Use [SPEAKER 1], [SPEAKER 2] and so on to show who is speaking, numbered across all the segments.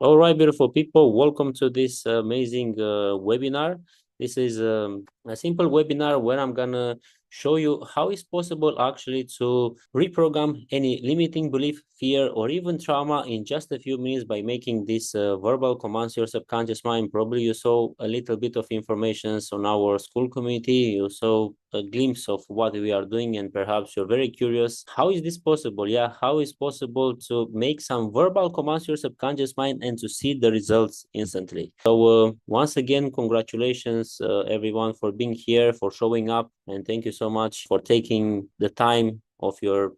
[SPEAKER 1] All right, beautiful people, welcome to this amazing webinar. This is a simple webinar where I'm gonna show you how it's possible actually to reprogram any limiting belief, fear, or even trauma in just a few minutes by making these verbal commands to your subconscious mind. Probably you saw a little bit of information on our school community. You saw a glimpse of what we are doing, and perhaps you're very curious, how is this possible? Yeah, how is possible to make some verbal commands to your subconscious mind and to see the results instantly? So once again, congratulations everyone for being here, for showing up, and thank you so much for taking the time of your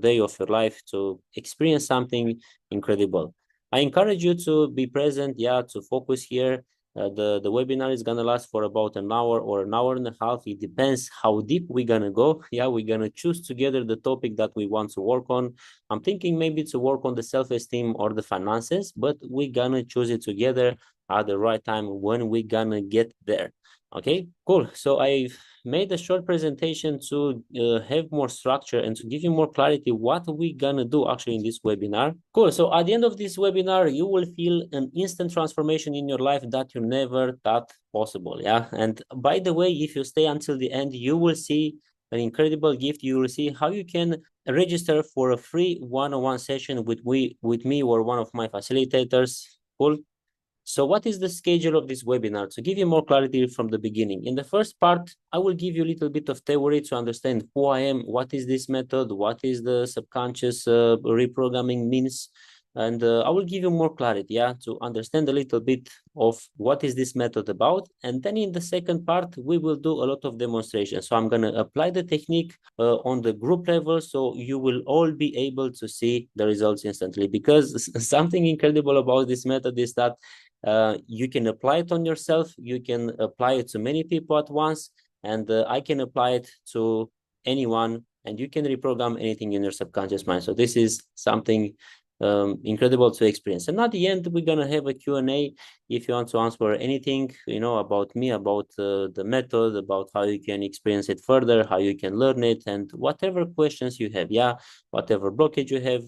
[SPEAKER 1] day, of your life, to experience something incredible. I encourage you to be present, yeah, to focus here. The webinar is gonna last for about an hour or an hour and a half. It depends how deep we're gonna go. Yeah, we're gonna choose together the topic that we want to work on. I'm thinking maybe to work on the self-esteem or the finances, but we're gonna choose it together at the right time when we're gonna get there. Okay, cool. So I made a short presentation to have more structure and to give you more clarity what we're gonna do actually in this webinar. Cool. So at the end of this webinar, you will feel an instant transformation in your life that you never thought possible. Yeah. And by the way, if you stay until the end, you will see an incredible gift. You will see how you can register for a free one-on-one session with me or one of my facilitators. Cool. So what is the schedule of this webinar? To give you more clarity from the beginning. In the first part, I will give you a little bit of theory to understand who I am, what is this method, what is the subconscious reprogramming means, and I will give you more clarity, yeah, to understand a little bit of what is this method about. And then in the second part, we will do a lot of demonstrations. So I'm going to apply the technique on the group level, so you will all be able to see the results instantly. Because something incredible about this method is that you can apply it on yourself, you can apply it to many people at once, and I can apply it to anyone, and you can reprogram anything in your subconscious mind. So this is something incredible to experience. And at the end, we're gonna have a Q&A if you want to answer anything, you know, about me, about the method, about how you can experience it further, how you can learn it, and whatever questions you have, yeah, whatever blockage you have,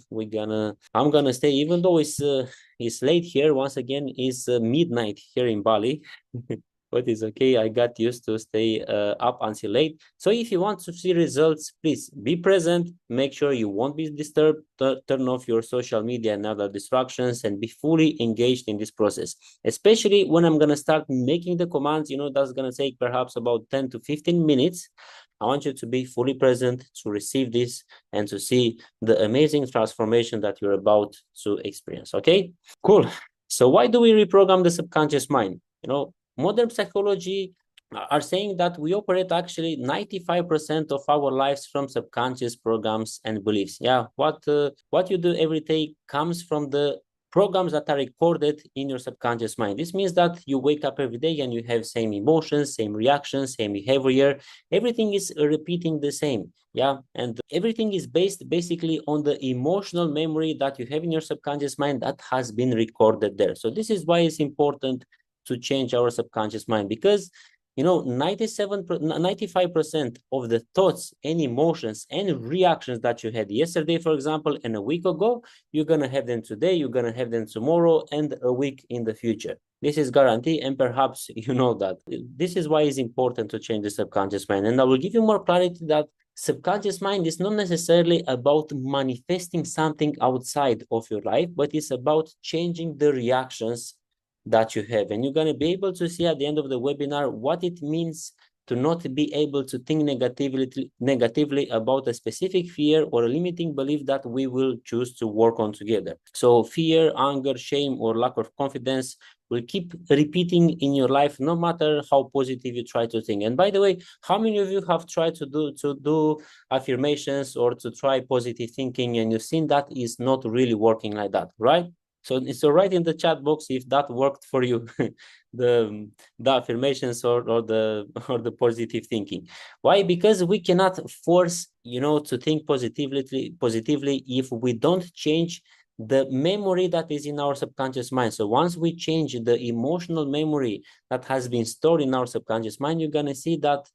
[SPEAKER 1] I'm gonna stay, even though it's late here. Once again, it's midnight here in Bali. But it's okay. I got used to stay up until late. So if you want to see results, please be present. Make sure you won't be disturbed. Turn off your social media and other distractions, and be fully engaged in this process. Especially when I'm going to start making the commands, you know, that's going to take perhaps about 10 to 15 minutes. I want you to be fully present to receive this and to see the amazing transformation that you're about to experience. Okay, cool. So why do we reprogram the subconscious mind? You know, modern psychology are saying that we operate actually 95% of our lives from subconscious programs and beliefs. Yeah, what you do every day comes from the programs that are recorded in your subconscious mind. This means that you wake up every day and you have same emotions, same reactions, same behavior. Everything is repeating the same. Yeah, and everything is based basically on the emotional memory that you have in your subconscious mind that has been recorded there. So this is why it's important to change our subconscious mind, because you know 95% of the thoughts and emotions and reactions that you had yesterday, for example, and a week ago, you're going to have them today, you're going to have them tomorrow, and a week in the future. This is guaranteed, and perhaps you know that. This is why it's important to change the subconscious mind. And I will give you more clarity that subconscious mind is not necessarily about manifesting something outside of your life, but it's about changing the reactions that you have. And you're going to be able to see at the end of the webinar what it means to not be able to think negatively about a specific fear or a limiting belief that we will choose to work on together. So fear, anger, shame, or lack of confidence will keep repeating in your life, no matter how positive you try to think. And by the way, how many of you have tried to do affirmations or to try positive thinking, and you've seen that is not really working like that, right? So write in the chat box if that worked for you, the affirmations or the positive thinking. Why? Because we cannot force, you know, to think positively if we don't change the memory that is in our subconscious mind. So once we change the emotional memory that has been stored in our subconscious mind, you're gonna see that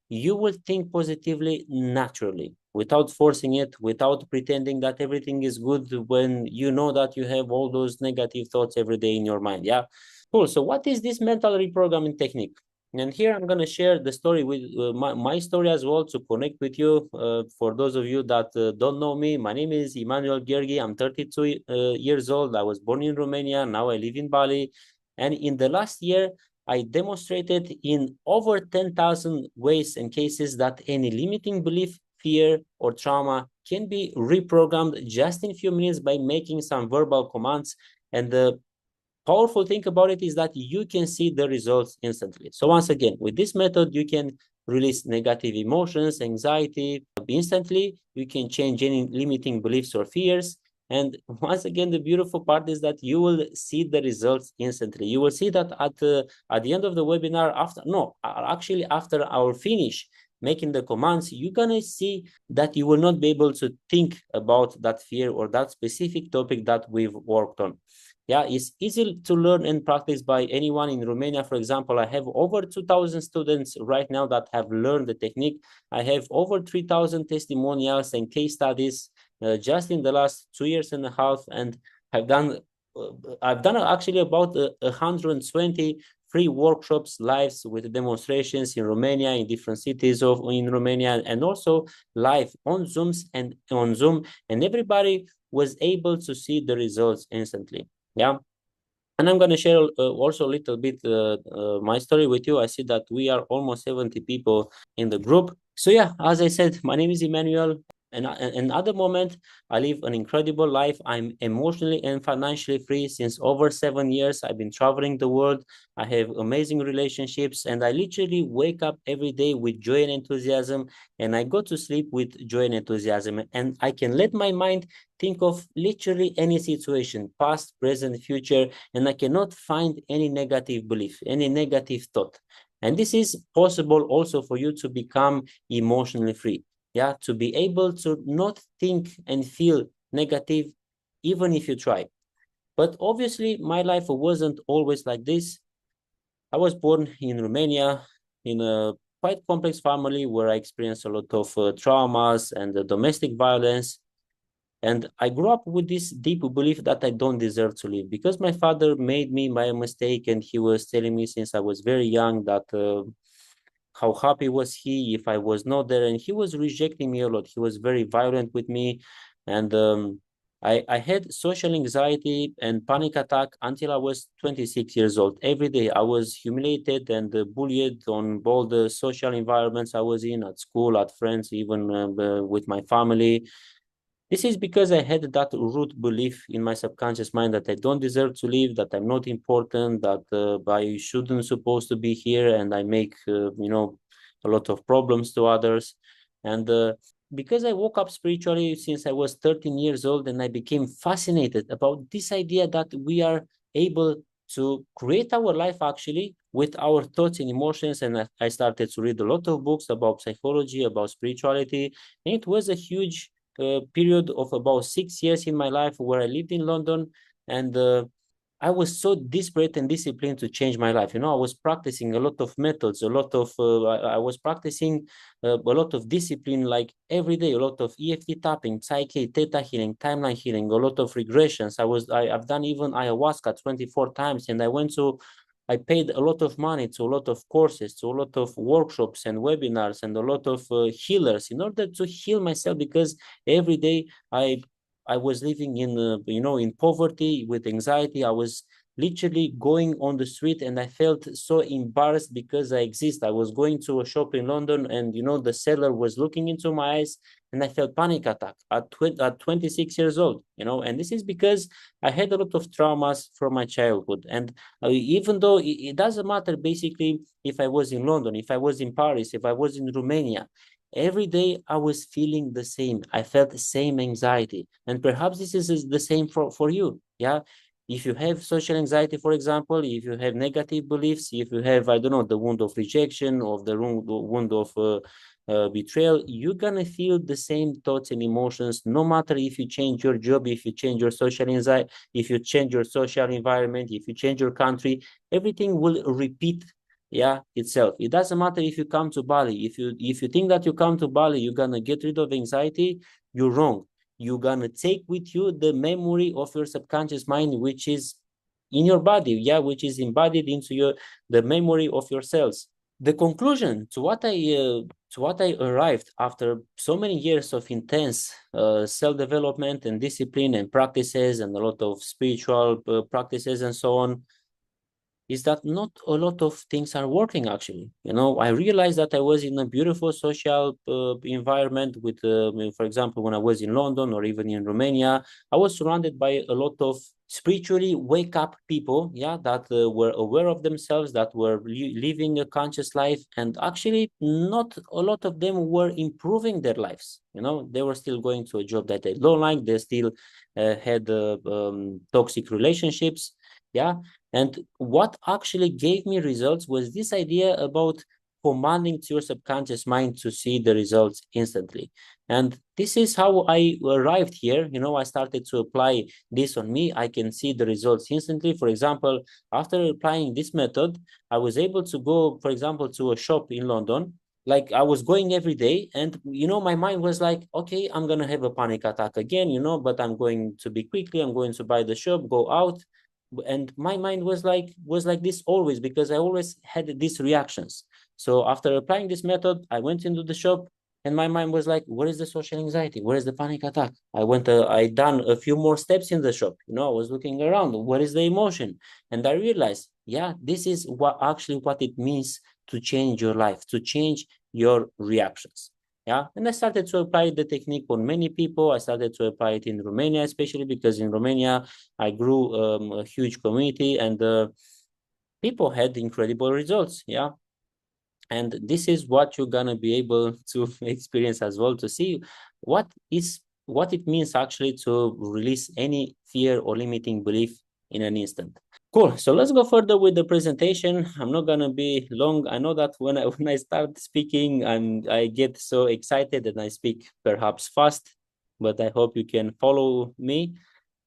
[SPEAKER 1] you will think positively naturally, without forcing it, without pretending that everything is good when you know that you have all those negative thoughts every day in your mind. Yeah, cool. So what is this mental reprogramming technique? And here I'm going to share the story with my story as well to connect with you. For those of you that don't know me, my name is Emanuel Giurgi. I'm 32 years old. I was born in Romania. Now I live in Bali. And in the last year, I demonstrated in over 10,000 ways and cases that any limiting belief, fear, or trauma can be reprogrammed just in a few minutes by making some verbal commands. And the powerful thing about it is that you can see the results instantly. So once again, with this method, you can release negative emotions, anxiety instantly. You can change any limiting beliefs or fears. And once again, the beautiful part is that you will see the results instantly. You will see that at the end of the webinar, actually after our finish making the commands, you're gonna see that you will not be able to think about that fear or that specific topic that we've worked on. Yeah, it's easy to learn and practice by anyone in Romania. For example, I have over 2,000 students right now that have learned the technique. I have over 3,000 testimonials and case studies just in the last 2 years and a half, and I've done actually about 120 free workshops lives with demonstrations in Romania, in different cities in Romania, and also live on Zoom, and everybody was able to see the results instantly. Yeah. And I'm going to share also a little bit my story with you. I see that we are almost 70 people in the group. So yeah, as I said, my name is Emmanuel. And at the moment, I live an incredible life. I'm emotionally and financially free since over 7 years. I've been traveling the world. I have amazing relationships, and I literally wake up every day with joy and enthusiasm, and I go to sleep with joy and enthusiasm. And I can let my mind think of literally any situation, past, present, future, and I cannot find any negative belief, any negative thought. And this is possible also for you to become emotionally free. Yeah, to be able to not think and feel negative, even if you try. But obviously, my life wasn't always like this. I was born in Romania in a quite complex family where I experienced a lot of traumas and domestic violence. And I grew up with this deep belief that I don't deserve to live because my father made me by a mistake, and he was telling me since I was very young that how happy was he if I was not there, and he was rejecting me a lot. He was very violent with me, and I had social anxiety and panic attack until I was 26 years old. Every day I was humiliated and bullied on all the social environments I was in, at school, at friends, even with my family. This is because I had that root belief in my subconscious mind that I don't deserve to live, that I'm not important, that I shouldn't supposed to be here, and I make a lot of problems to others. And because I woke up spiritually since I was 13 years old, and I became fascinated about this idea that we are able to create our life actually with our thoughts and emotions. And I started to read a lot of books about psychology, about spirituality, and it was a huge period of about 6 years in my life where I lived in London, and I was so desperate and disciplined to change my life. I was practicing a lot of methods, I was practicing a lot of discipline, like every day, a lot of EFT tapping, Psyche, Theta healing, timeline healing, a lot of regressions. I've done even ayahuasca 24 times, and I paid a lot of money to a lot of courses, to a lot of workshops and webinars, and a lot of healers in order to heal myself, because every day I was living in poverty with anxiety. I was literally going on the street, and I felt so embarrassed because I exist. I was going to a shop in London, and the seller was looking into my eyes, and I felt panic attack at 26 years old. And this is because I had a lot of traumas from my childhood. And even though it doesn't matter basically if I was in London, if I was in Paris, if I was in Romania, every day I was feeling the same. I felt the same anxiety. And perhaps this is the same for you. Yeah. If you have social anxiety, for example, if you have negative beliefs, if you have, I don't know, the wound of rejection, or the wound of betrayal, you're gonna feel the same thoughts and emotions, no matter if you change your job, if you change your social anxiety, if you change your social environment, if you change your country, everything will repeat yeah, itself. It doesn't matter if you come to Bali. If you think that you come to Bali, you're gonna get rid of anxiety, you're wrong. You're gonna take with you the memory of your subconscious mind, which is in your body, yeah, which is embodied into the memory of your cells. The conclusion to what I arrived after so many years of intense self-development and discipline and practices and a lot of spiritual practices and so on, is that not a lot of things are working actually. You know, I realized that I was in a beautiful social environment with, for example, when I was in London or even in Romania, I was surrounded by a lot of spiritually wake up people, yeah, that were aware of themselves, that were living a conscious life, and actually not a lot of them were improving their lives. You know, they were still going to a job that they don't like, they still had toxic relationships, yeah. And what actually gave me results was this idea about commanding to your subconscious mind to see the results instantly. And this is how I arrived here. You know, I started to apply this on me. I can see the results instantly. For example, after applying this method, I was able to go, for example, to a shop in London. Like I was going every day, and you know, my mind was like, okay, I'm gonna have a panic attack again, you know, but I'm going to be quickly, I'm going to buy the shop, go out, and my mind was like this always, because I always had these reactions. So after applying this method, I went into the shop, and my mind was like, where is the social anxiety, where is the panic attack? I done a few more steps in the shop, you know, I was looking around, where is the emotion? And I realized, yeah, this is what it means to change your life, to change your reactions. Yeah, and I started to apply the technique on many people. I started to apply it in Romania, especially because in Romania I grew a huge community, and people had incredible results. Yeah. And this is what you're gonna be able to experience as well, to see what it means actually to release any fear or limiting belief in an instant. Cool. So let's go further with the presentation. I'm not gonna be long. I know that when I start speaking, I get so excited and I speak perhaps fast, but I hope you can follow me.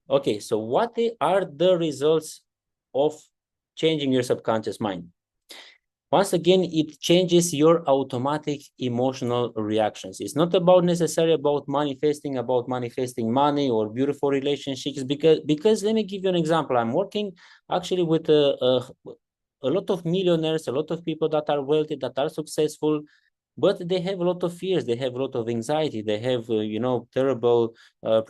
[SPEAKER 1] Okay, so what are the results of changing your subconscious mind? Once again, it changes your automatic emotional reactions. It's not about necessarily about manifesting money or beautiful relationships, because let me give you an example. I'm working actually with a lot of millionaires, a lot of people that are wealthy, that are successful, but they have a lot of fears, they have a lot of anxiety, they have you know, terrible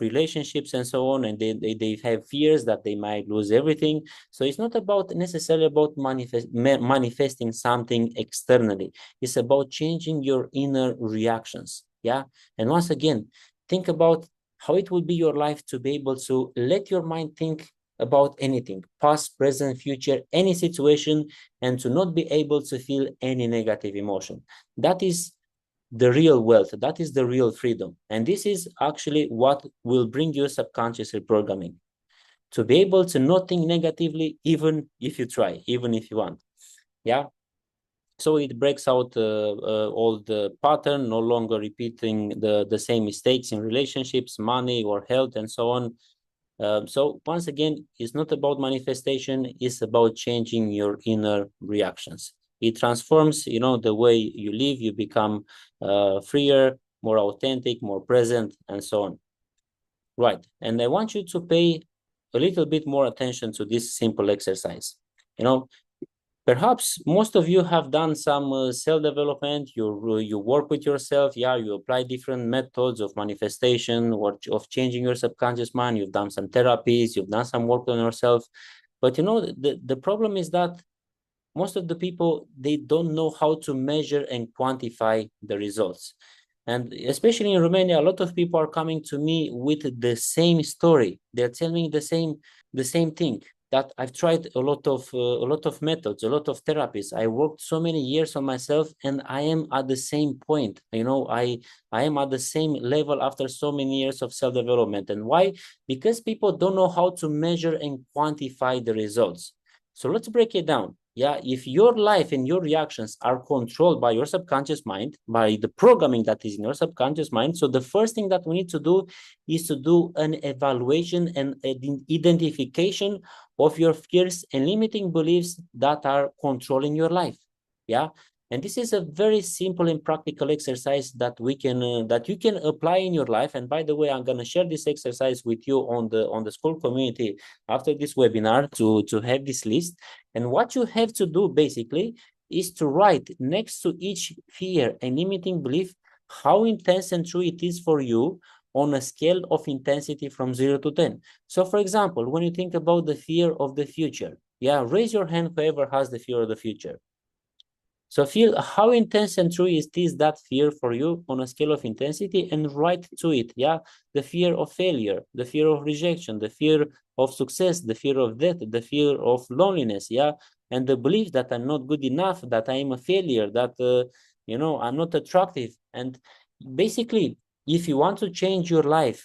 [SPEAKER 1] relationships and so on, and they have fears that they might lose everything. So it's not about necessarily about manifesting something externally. It's about changing your inner reactions. Yeah. And once again, think about how it would be your life to be able to let your mind think about anything, past, present, future, any situation, and to not be able to feel any negative emotion. That is the real wealth. That is the real freedom. And this is actually what will bring you subconscious reprogramming. To be able to not think negatively, even if you try, even if you want. Yeah. So it breaks out all the pattern, no longer repeating the same mistakes in relationships, money, or health, and so on. So once again, it's not about manifestation, it's about changing your inner reactions. It transforms, you know, the way you live, you become freer, more authentic, more present, and so on. Right. And I want you to pay a little bit more attention to this simple exercise. You know, perhaps most of you have done some self-development. You work with yourself. Yeah, you apply different methods of manifestation or of changing your subconscious mind. You've done some therapies. You've done some work on yourself. But you know, the problem is that most of the people, they don't know how to measure and quantify the results. And especially in Romania, a lot of people are coming to me with the same story. They're telling me the same thing, that I've tried a lot of methods, a lot of therapies. I worked so many years on myself, and I am at the same point. You know, I am at the same level after so many years of self-development. And why? Because people don't know how to measure and quantify the results. So let's break it down. Yeah, if your life and your reactions are controlled by your subconscious mind, by the programming that is in your subconscious mind, so the first thing that we need to do is to do an evaluation and an identification of your fears and limiting beliefs that are controlling your life. Yeah. And this is a very simple and practical exercise that we can that you can apply in your life. And by the way, I'm going to share this exercise with you on the school community after this webinar to have this list. And what you have to do basically is to write next to each fear and limiting belief how intense and true it is for you on a scale of intensity from 0 to 10. So for example, when you think about the fear of the future, yeah, raise your hand whoever has the fear of the future. So feel how intense and true is that fear for you on a scale of intensity, and write to it, yeah? The fear of failure, the fear of rejection, the fear of success, the fear of death, the fear of loneliness, yeah? And the belief that I'm not good enough, that I am a failure, that, I'm not attractive. And basically, if you want to change your life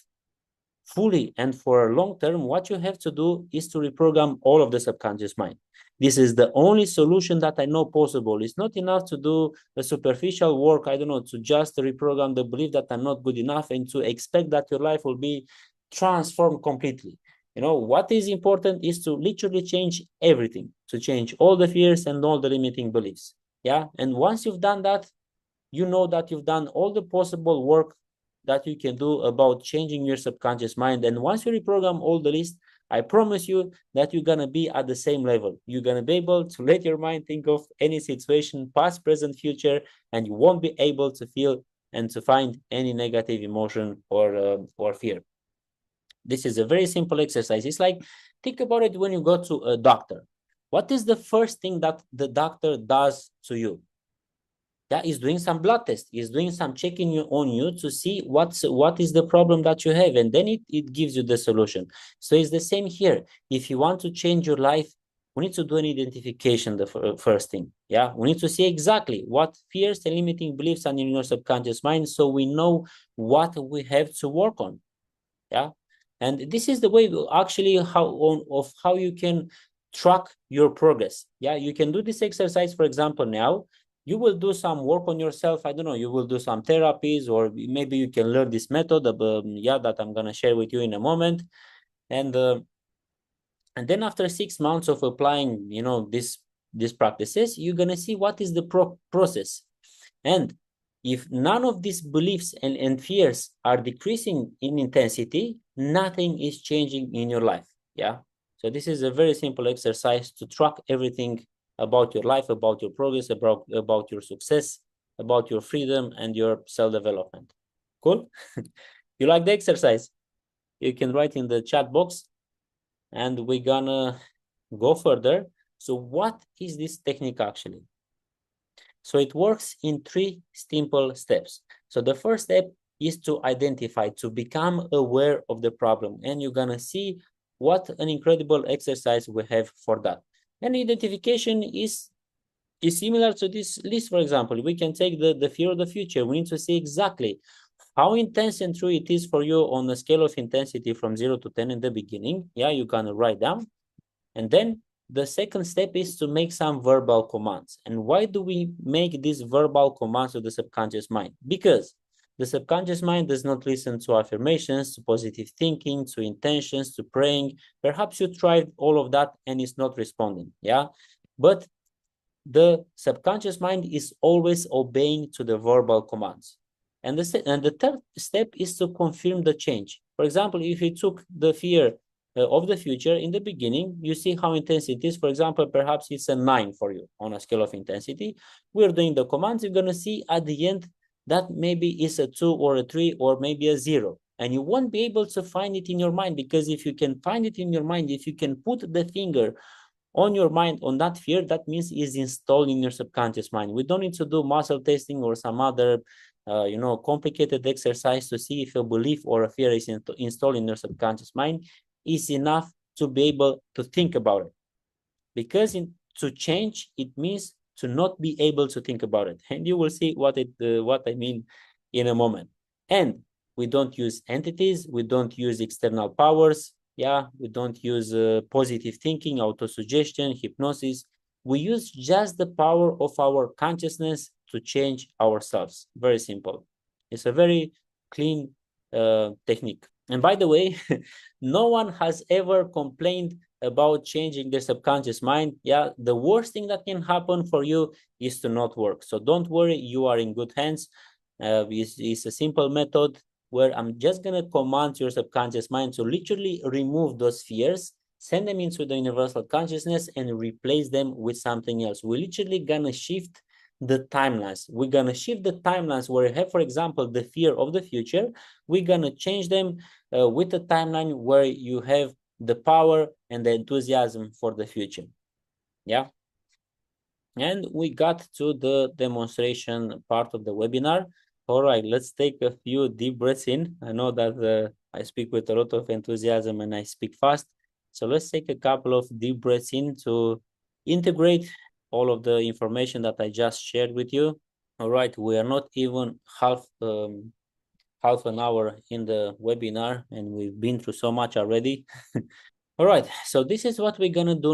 [SPEAKER 1] fully and for a long term, what you have to do is to reprogram all of the subconscious mind. This is the only solution that I know possible. It's not enough to do a superficial work, I don't know, to just reprogram the belief that I'm not good enough and to expect that your life will be transformed completely. What is important is to literally change everything, to change all the fears and all the limiting beliefs. Yeah. And once you've done that, you know that you've done all the possible work that you can do about changing your subconscious mind. And once you reprogram all the list, I promise you that you're going to be at the same level. You're going to be able to let your mind think of any situation, past, present, future, and you won't be able to feel and to find any negative emotion or fear. This is a very simple exercise. It's like, think about it when you go to a doctor. What is the first thing that the doctor does to you? Yeah, is doing some blood test, is doing some checking on you to see what is the problem that you have, and then it gives you the solution. So it's the same here. If you want to change your life, we need to do an identification, the first thing. Yeah, we need to see exactly what fears and limiting beliefs are in your subconscious mind, so we know what we have to work on. Yeah, and this is the way actually how you can track your progress. Yeah, you can do this exercise. For example, now you will do some work on yourself. I don't know, you will do some therapies, or maybe you can learn this method that I'm going to share with you in a moment. And then after 6 months of applying, these practices, you're going to see what is the process. And if none of these beliefs and fears are decreasing in intensity, nothing is changing in your life. Yeah. So this is a very simple exercise to track everything about your life, about your progress, about your success, about your freedom and your self-development. Cool? You like the exercise? You can write in the chat box and we're gonna go further. So what is this technique actually? So it works in 3 simple steps. So the first step is to identify, to become aware of the problem. And you're gonna see what an incredible exercise we have for that. And identification is similar to this list. For example, we can take the fear of the future. We need to see exactly how intense and true it is for you on a scale of intensity from 0 to 10 in the beginning. Yeah, you're gonna write down. And then the second step is to make some verbal commands. And why do we make these verbal commands to the subconscious mind? Because the subconscious mind does not listen to affirmations, to positive thinking, to intentions, to praying. Perhaps you tried all of that and it's not responding. Yeah. But the subconscious mind is always obeying to the verbal commands. And the third step is to confirm the change. For example, if you took the fear of the future in the beginning, you see how intense it is. For example, perhaps it's a 9 for you on a scale of intensity. We're doing the commands. You're going to see at the end that maybe it's a 2 or a 3 or maybe a 0. And you won't be able to find it in your mind, because if you can find it in your mind, if you can put the finger on your mind on that fear, that means is installed in your subconscious mind. We don't need to do muscle testing or some other complicated exercise to see if a belief or a fear is installed in your subconscious mind. Is enough to be able to think about it, because to change, it means to not be able to think about it. And you will see what I mean in a moment. And we don't use entities, we don't use external powers. Yeah, we don't use positive thinking, autosuggestion, hypnosis. We use just the power of our consciousness to change ourselves. Very simple. It's a very clean technique. And by the way, no one has ever complained about changing their subconscious mind, yeah, the worst thing that can happen for you is to not work. So don't worry, you are in good hands. It's a simple method where I'm just gonna command your subconscious mind to literally remove those fears, send them into the universal consciousness, and replace them with something else. We're literally gonna shift the timelines. We're gonna shift the timelines where you have, for example, the fear of the future. We're gonna change them with a timeline where you have the power and the enthusiasm for the future. Yeah. And we got to the demonstration part of the webinar. All right, let's take a few deep breaths in. I know that I speak with a lot of enthusiasm and I speak fast. So let's take a couple of deep breaths in to integrate all of the information that I just shared with you. All right, we are not even half an hour in the webinar and we've been through so much already. All right, so this is what we're gonna do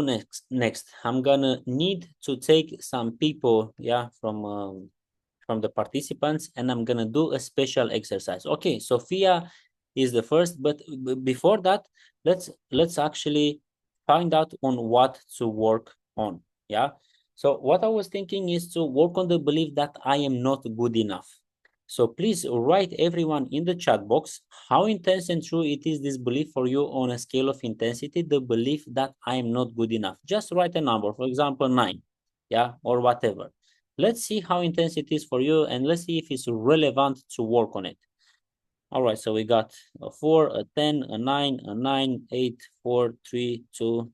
[SPEAKER 1] next. I'm gonna need to take some people, yeah, from the participants, and I'm gonna do a special exercise. Okay, Sophia is the first, but before that, let's actually find out on what to work on. Yeah. So what I was thinking is to work on the belief that I am not good enough. So please write everyone in the chat box how intense and true it is this belief for you on a scale of intensity, the belief that I am not good enough. Just write a number, for example, 9, yeah, or whatever. Let's see how intense it is for you and let's see if it's relevant to work on it. All right, so we got a 4, a 10, a 9, a 9, 8, 4, 3, 2,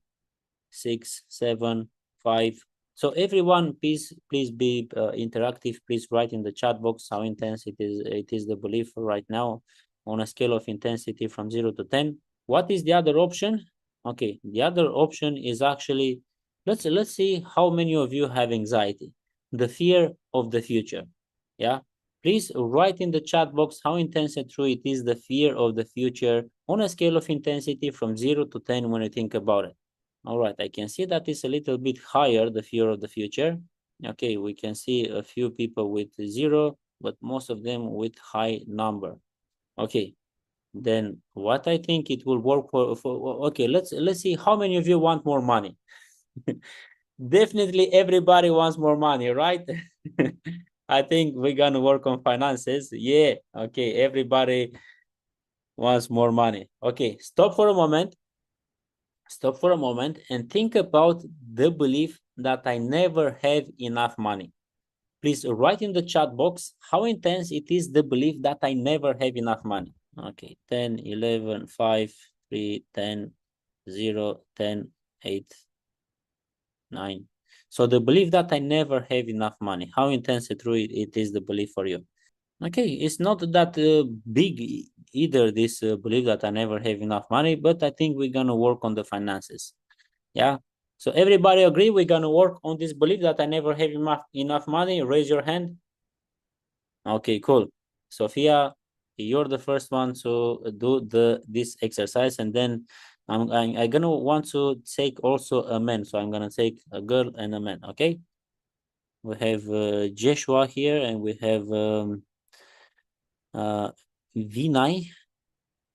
[SPEAKER 1] 6, 7, 5. So everyone, please be interactive. Please write in the chat box how intense it is. It is the belief right now on a scale of intensity from 0 to 10. What is the other option? Okay, the other option is actually, let's see how many of you have anxiety, the fear of the future. Yeah, please write in the chat box how intense and true it is the fear of the future on a scale of intensity from 0 to 10 when you think about it. All right, I can see that it's a little bit higher, the fear of the future. Okay, we can see a few people with 0, but most of them with high number. Okay, then what I think it will work for okay, let's see how many of you want more money. Definitely everybody wants more money, right? I think we're gonna work on finances. Yeah, okay, everybody wants more money. Okay, stop for a moment. Stop for a moment and think about the belief that I never have enough money. Please write in the chat box how intense it is the belief that I never have enough money. Okay, 10, 11, 5, 3, 10, 0, 10, 8, 9. So the belief that I never have enough money, how intense it is the belief for you. Okay, it's not that big either, this belief that I never have enough money, but I think we're gonna work on the finances. Yeah. So everybody agree we're gonna work on this belief that I never have enough money? Raise your hand. Okay, cool. Sophia, you're the first one to do this exercise, and then I'm gonna want to take also a man. So I'm gonna take a girl and a man. Okay. We have Joshua here, and we have Vinay.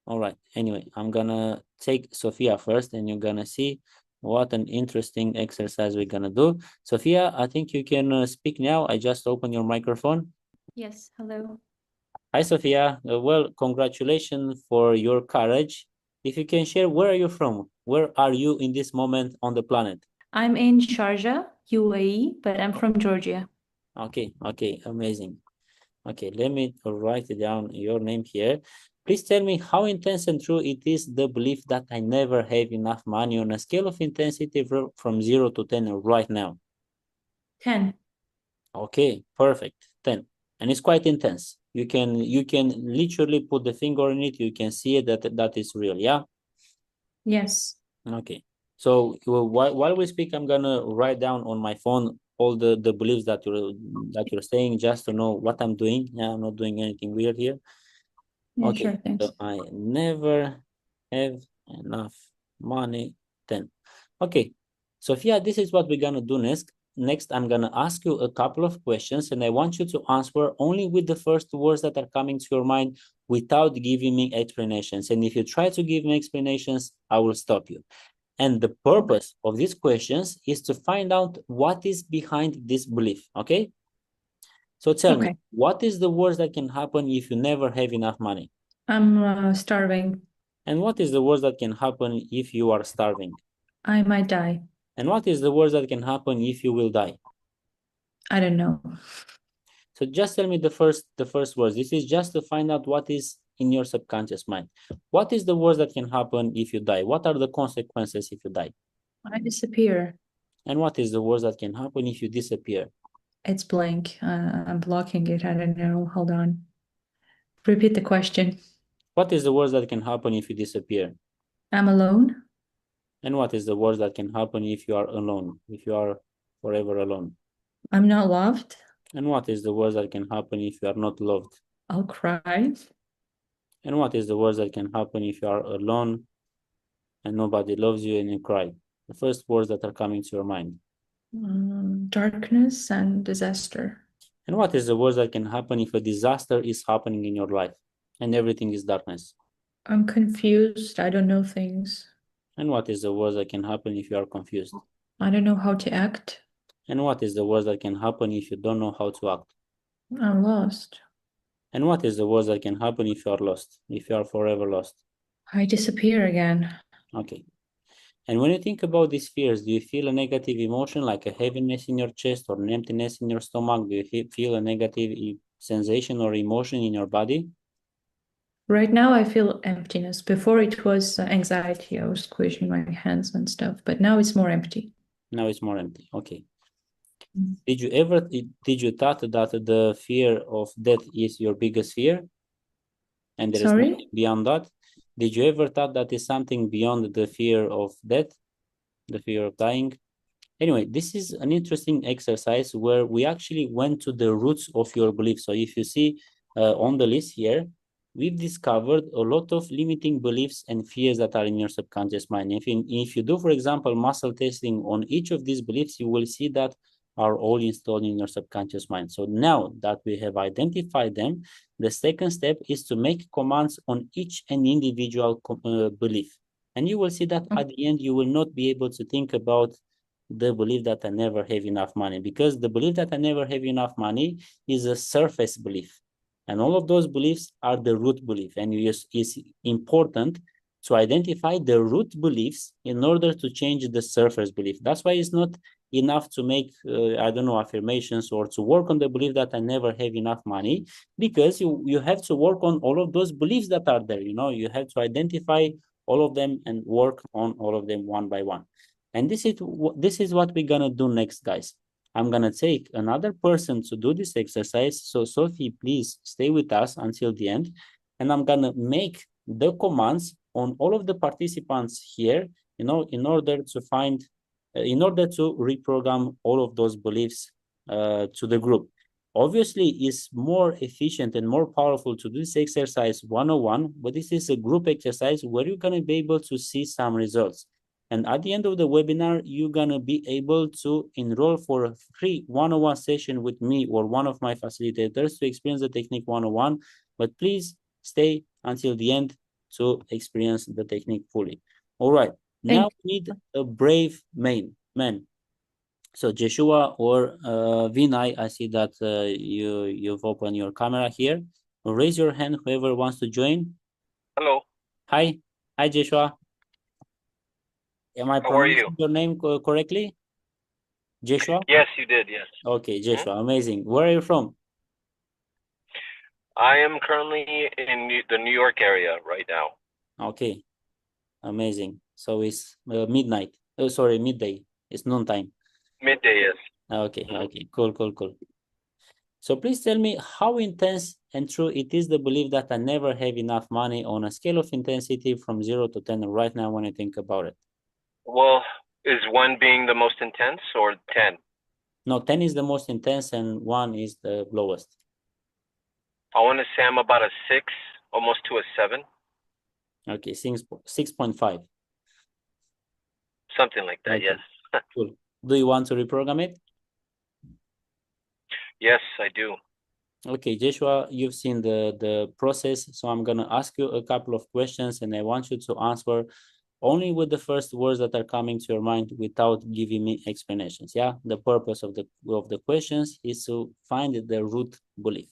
[SPEAKER 1] All right. Anyway, I'm gonna take Sophia first, and you're gonna see what an interesting exercise we're gonna do. Sophia, I think you can speak now. I just opened your microphone.
[SPEAKER 2] Yes, hello.
[SPEAKER 1] Hi, Sophia. Well, congratulations for your courage. If you can share, where are you from? Where are you in this moment on the planet?
[SPEAKER 2] I'm in Sharjah, UAE, but I'm from Georgia.
[SPEAKER 1] Okay, amazing. Okay, let me write down your name here. Please tell me how intense and true it is the belief that I never have enough money on a scale of intensity from 0 to 10 right now.
[SPEAKER 2] 10.
[SPEAKER 1] Okay, perfect. 10. And it's quite intense. You can literally put the finger on it. You can see it that is real, yeah?
[SPEAKER 2] Yes.
[SPEAKER 1] Okay. So while we speak, I'm gonna write down on my phone all the beliefs that you're saying, just to know what I'm doing. Yeah, I'm not doing anything weird here.
[SPEAKER 2] Yeah,
[SPEAKER 1] Okay,
[SPEAKER 2] sure, thanks.
[SPEAKER 1] so I never have enough money. 10. Okay, Sophia, this is what we're gonna do next. Next, I'm gonna ask you a couple of questions, and I want you to answer only with the first words that are coming to your mind without giving me explanations. And if you try to give me explanations, I will stop you. And the purpose of these questions is to find out what is behind this belief, okay? So tell me, what is the worst that can happen if you never have enough money?
[SPEAKER 2] I'm starving.
[SPEAKER 1] And what is the worst that can happen if you are starving?
[SPEAKER 2] I might die.
[SPEAKER 1] And what is the worst that can happen if you will die?
[SPEAKER 2] I don't know.
[SPEAKER 1] So just tell me the first words. This is just to find out what is in your subconscious mind. What is the worst that can happen if you die? What are the consequences if you die?
[SPEAKER 2] I disappear.
[SPEAKER 1] And what is the worst that can happen if you disappear?
[SPEAKER 2] It's blank. I'm blocking it. I don't know. Hold on. Repeat the question.
[SPEAKER 1] What is the worst that can happen if you disappear?
[SPEAKER 2] I'm alone.
[SPEAKER 1] And what is the worst that can happen if you are alone, if you are forever alone?
[SPEAKER 2] I'm not loved.
[SPEAKER 1] And what is the worst that can happen if you are not loved?
[SPEAKER 2] I'll cry.
[SPEAKER 1] And what is the worst that can happen if you are alone and nobody loves you and you cry? The first words that are coming to your mind.
[SPEAKER 2] Darkness and disaster.
[SPEAKER 1] And what is the worst that can happen if a disaster is happening in your life and everything is darkness?
[SPEAKER 2] I'm confused. I don't know things.
[SPEAKER 1] And what is the worst that can happen if you are confused?
[SPEAKER 2] I don't know how to act.
[SPEAKER 1] And what is the worst that can happen if you don't know how to act?
[SPEAKER 2] I'm lost.
[SPEAKER 1] And what is the worst that can happen if you are lost, if you are forever lost?
[SPEAKER 2] I disappear again.
[SPEAKER 1] Okay. And when you think about these fears, do you feel a negative emotion like a heaviness in your chest or an emptiness in your stomach? Do you feel a negative sensation or emotion in your body?
[SPEAKER 2] Right now, I feel emptiness. Before, it was anxiety. I was squishing my hands and stuff, but now it's more empty.
[SPEAKER 1] Now it's more empty. Okay. Did you thought that the fear of death is your biggest fear? And there is nothing beyond that? Did you ever thought that is something beyond the fear of death, the fear of dying? Anyway, this is an interesting exercise where we actually went to the roots of your beliefs. So if you see on the list here, we've discovered a lot of limiting beliefs and fears that are in your subconscious mind. If you do, for example, muscle testing on each of these beliefs, you will see that are all installed in your subconscious mind. So now that we have identified them, the second step is to make commands on each and individual belief. And you will see that at the end, you will not be able to think about the belief that I never have enough money, because the belief that I never have enough money is a surface belief. And all of those beliefs are the root belief. And it's important to identify the root beliefs in order to change the surface belief. That's why it's not enough to make, affirmations or to work on the belief that I never have enough money, because you have to work on all of those beliefs that are there. You have to identify all of them and work on all of them one by one. And this is what we're gonna do next, guys. I'm gonna take another person to do this exercise. So Sophie, please stay with us until the end. And I'm gonna make the commands on all of the participants here, in order to reprogram all of those beliefs to the group. Obviously, it's more efficient and more powerful to do this exercise one-on-one, but this is a group exercise where you're gonna be able to see some results. And at the end of the webinar, you're gonna be able to enroll for a free one-on-one session with me or one of my facilitators to experience the technique one-on-one. But please stay until the end to experience the technique fully. All right, now we need a brave man. So Joshua or Vinay, I see that you've opened your camera here. Raise your hand, whoever wants to join.
[SPEAKER 3] Hello.
[SPEAKER 1] Hi Joshua. Am I pronouncing your name correctly? Joshua?
[SPEAKER 3] Yes, you did, yes.
[SPEAKER 1] Okay, Joshua, amazing. Where are you from?
[SPEAKER 3] I am currently in the New York area right now.
[SPEAKER 1] Okay, amazing. So it's midnight. Oh, sorry, midday. It's noontime.
[SPEAKER 3] Midday, yes.
[SPEAKER 1] Okay, cool. So please tell me how intense and true it is the belief that I never have enough money on a scale of intensity from 0 to 10 right now when I think about it.
[SPEAKER 3] Well, is 1 being the most intense or 10?
[SPEAKER 1] No, 10 is the most intense and 1 is the lowest.
[SPEAKER 3] I want to say I'm about a 6, almost to a 7.
[SPEAKER 1] Okay, 6.5.
[SPEAKER 3] Something like that,
[SPEAKER 1] Okay.
[SPEAKER 3] Yes.
[SPEAKER 1] Cool. Do you want to reprogram it?
[SPEAKER 3] Yes, I do.
[SPEAKER 1] Okay, Joshua, you've seen the process, so I'm going to ask you a couple of questions and I want you to answer only with the first words that are coming to your mind without giving me explanations. Yeah, the purpose of the questions is to find the root belief.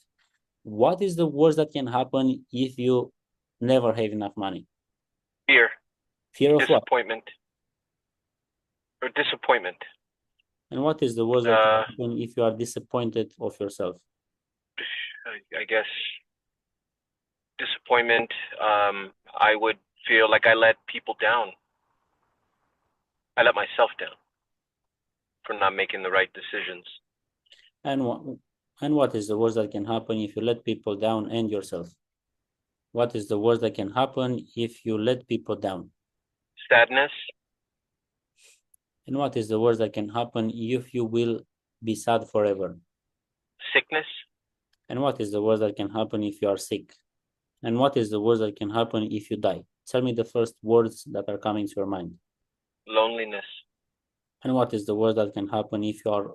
[SPEAKER 1] What is the worst that can happen if you never have enough money?
[SPEAKER 3] Fear.
[SPEAKER 1] Fear of what?
[SPEAKER 3] Disappointment. Or disappointment.
[SPEAKER 1] And what is the worst that can happen if you are disappointed of yourself?
[SPEAKER 3] I guess disappointment. I would feel like I let people down. I let myself down for not making the right decisions.
[SPEAKER 1] And what is the worst that can happen if you let people down and yourself? What is the worst that can happen if you let people down?
[SPEAKER 3] Sadness.
[SPEAKER 1] And what is the worst that can happen if you will be sad forever?
[SPEAKER 3] Sickness.
[SPEAKER 1] And what is the worst that can happen if you are sick? And what is the worst that can happen if you die? Tell me the first words that are coming to your mind.
[SPEAKER 3] Loneliness.
[SPEAKER 1] And what is the worst that can happen if you are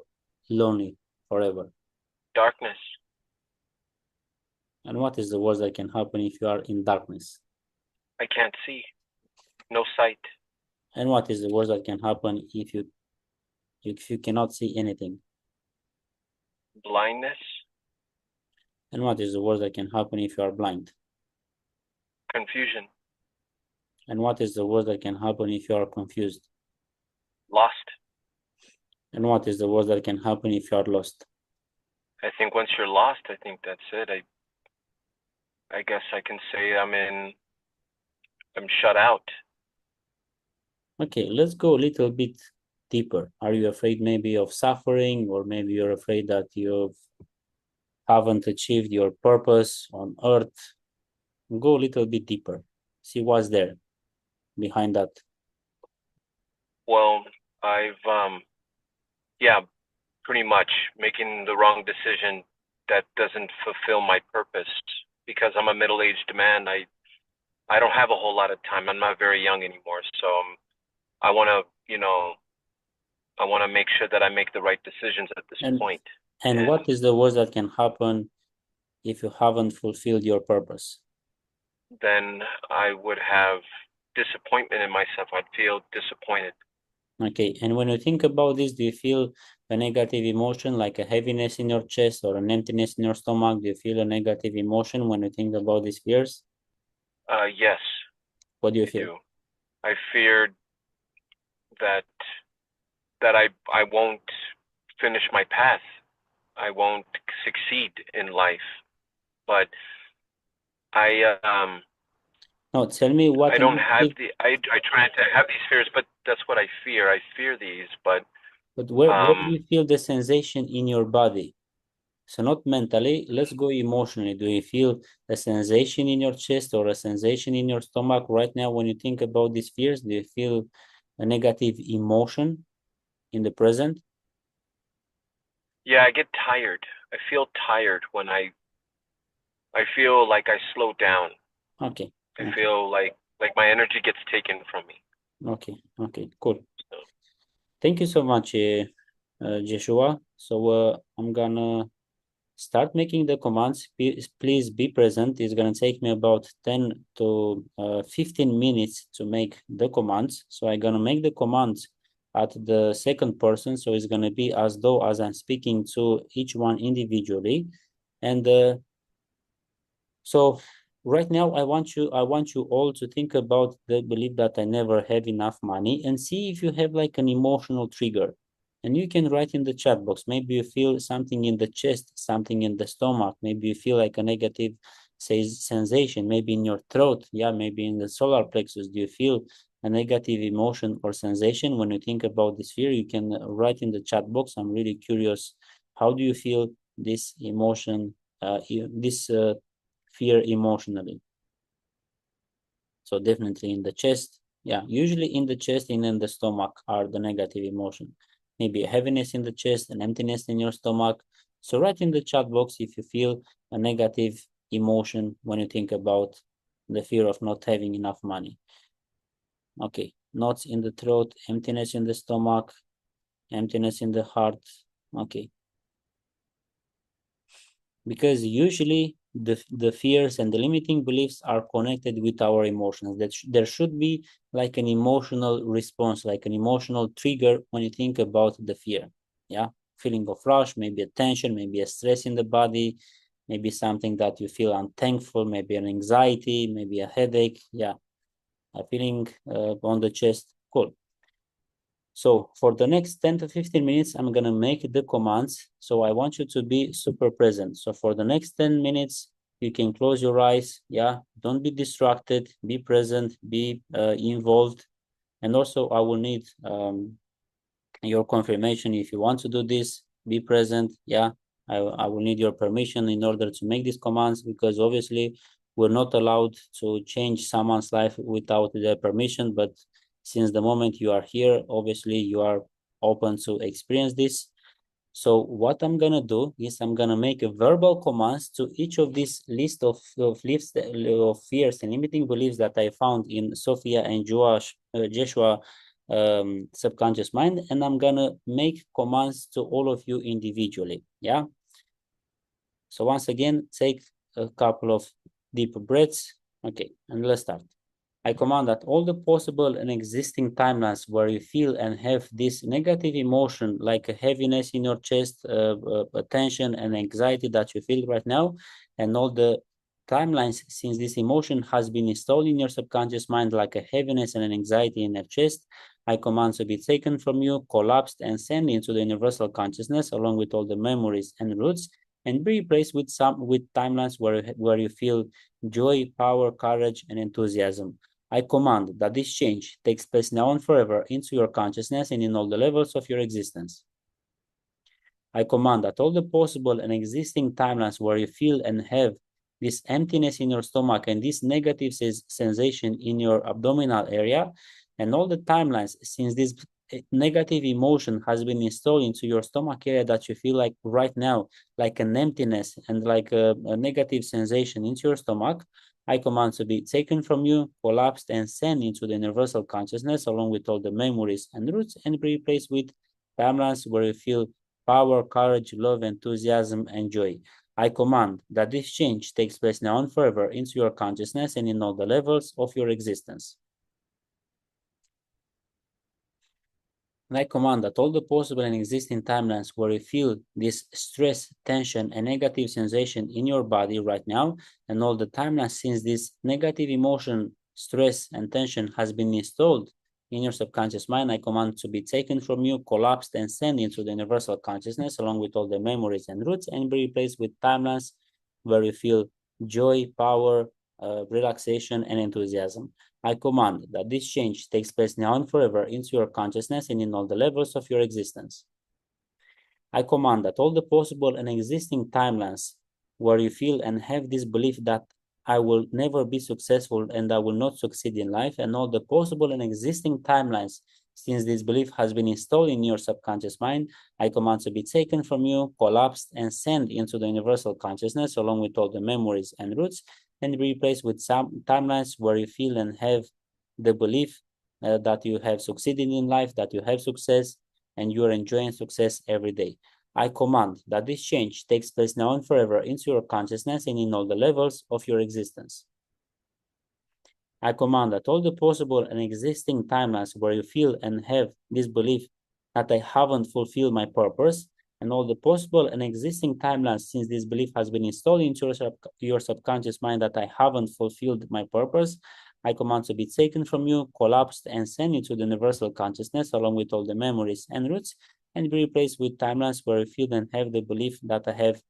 [SPEAKER 1] lonely forever?
[SPEAKER 3] Darkness.
[SPEAKER 1] And what is the worst that can happen if you are in darkness?
[SPEAKER 3] I can't see. No sight.
[SPEAKER 1] And what is the worst that can happen if you cannot see anything?
[SPEAKER 3] Blindness.
[SPEAKER 1] And what is the worst that can happen if you are blind?
[SPEAKER 3] Confusion.
[SPEAKER 1] And what is the worst that can happen if you are confused?
[SPEAKER 3] Lost.
[SPEAKER 1] And what is the worst that can happen if you are lost?
[SPEAKER 3] I think once you're lost, I think that's it. I guess I can say I'm shut out.
[SPEAKER 1] Okay, let's go a little bit deeper. Are you afraid maybe of suffering, or maybe you're afraid that you haven't achieved your purpose on earth? Go a little bit deeper. See what's there behind that.
[SPEAKER 3] Well, yeah, pretty much making the wrong decision that doesn't fulfill my purpose, because I'm a middle-aged man. I don't have a whole lot of time. I'm not very young anymore, so I want to make sure that I make the right decisions at this point.
[SPEAKER 1] And what is the worst that can happen if you haven't fulfilled your purpose?
[SPEAKER 3] Then I would have disappointment in myself. I'd feel disappointed.
[SPEAKER 1] Okay, and when you think about this, do you feel a negative emotion, like a heaviness in your chest or an emptiness in your stomach? Do you feel a negative emotion when you think about these fears?
[SPEAKER 3] Yes.
[SPEAKER 1] What do you feel?
[SPEAKER 3] I feared that I won't finish my path. I won't succeed in life. But
[SPEAKER 1] no, tell me what.
[SPEAKER 3] I don't have I try to have these fears, but that's what I fear. I fear these, but
[SPEAKER 1] where do you feel the sensation in your body? So not mentally, let's go emotionally. Do you feel a sensation in your chest or a sensation in your stomach right now when you think about these fears? Do you feel a negative emotion in the present?
[SPEAKER 3] Yeah, I get tired. I feel tired when I feel like I slow down.
[SPEAKER 1] Okay.
[SPEAKER 3] I feel like my energy gets taken from me.
[SPEAKER 1] Okay, cool. Thank you so much, Joshua. So I'm gonna start making the commands. Please be present. It's gonna take me about 10 to 15 minutes to make the commands. So I'm gonna make the commands at the second person. So it's gonna be as though as I'm speaking to each one individually. And so right now I want you all to think about the belief that I never have enough money, and see if you have like an emotional trigger. And you can write in the chat box. Maybe you feel something in the chest, something in the stomach. Maybe you feel like a negative sensation, maybe in your throat. Yeah, maybe in the solar plexus. Do you feel a negative emotion or sensation when you think about this fear? You can write in the chat box. I'm really curious. How do you feel this emotion, fear emotionally? So definitely in the chest. Yeah, usually in the chest and in the stomach are the negative emotion. Maybe a heaviness in the chest, an emptiness in your stomach. So write in the chat box if you feel a negative emotion when you think about the fear of not having enough money. Okay, knots in the throat, emptiness in the stomach, emptiness in the heart. Okay. Because usually the fears and the limiting beliefs are connected with our emotions. That there should be like an emotional response, like an emotional trigger when you think about the fear. Yeah, feeling of rush, maybe a tension, maybe a stress in the body, maybe something that you feel unthankful, maybe an anxiety, maybe a headache. Yeah, a feeling on the chest. Cool. So for the next 10 to 15 minutes, I'm going to make the commands. So I want you to be super present. So for the next 10 minutes, you can close your eyes. Yeah, don't be distracted, be present, be involved. And also I will need your confirmation if you want to do this, be present. Yeah, I will need your permission in order to make these commands, because obviously we're not allowed to change someone's life without their permission. But since the moment you are here, obviously you are open to experience this. So what I'm gonna do is I'm gonna make a verbal commands to each of these list of fears and limiting beliefs that I found in Sophia and Joshua subconscious mind, and I'm gonna make commands to all of you individually. Yeah. So once again, take a couple of deep breaths. Okay, and let's start. I command that all the possible and existing timelines where you feel and have this negative emotion, like a heaviness in your chest, a tension and anxiety that you feel right now, and all the timelines since this emotion has been installed in your subconscious mind, like a heaviness and an anxiety in your chest, I command to be taken from you, collapsed, and sent into the universal consciousness, along with all the memories and roots, and be replaced with timelines where you feel joy, power, courage, and enthusiasm. I command that this change takes place now and forever into your consciousness and in all the levels of your existence. I command that all the possible and existing timelines where you feel and have this emptiness in your stomach and this negative sensation in your abdominal area, and all the timelines since this negative emotion has been installed into your stomach area that you feel like right now, like an emptiness and like a negative sensation into your stomach, I command to be taken from you, collapsed, and sent into the universal consciousness along with all the memories and roots, and be replaced with timelines where you feel power, courage, love, enthusiasm, and joy. I command that this change takes place now and forever into your consciousness and in all the levels of your existence. And I command that all the possible and existing timelines where you feel this stress, tension, and negative sensation in your body right now, and all the timelines since this negative emotion, stress, and tension has been installed in your subconscious mind, I command to be taken from you, collapsed, and sent into the universal consciousness along with all the memories and roots, and be replaced with timelines where you feel joy, power, relaxation, and enthusiasm. I command that this change takes place now and forever into your consciousness and in all the levels of your existence. I command that all the possible and existing timelines where you feel and have this belief that I will never be successful and I will not succeed in life, and all the possible and existing timelines since this belief has been installed in your subconscious mind, I command to be taken from you, collapsed, and sent into the universal consciousness along with all the memories and roots, and be replaced with some timelines where you feel and have the belief that you have succeeded in life, that you have success, and you are enjoying success every day. I command that this change takes place now and forever into your consciousness and in all the levels of your existence. I command that all the possible and existing timelines where you feel and have this belief that I haven't fulfilled my purpose, and all the possible and existing timelines since this belief has been installed into your subconscious mind that I haven't fulfilled my purpose, I command to be taken from you, collapsed, and sent into the universal consciousness along with all the memories and roots, and be replaced with timelines where you feel and have the belief that I have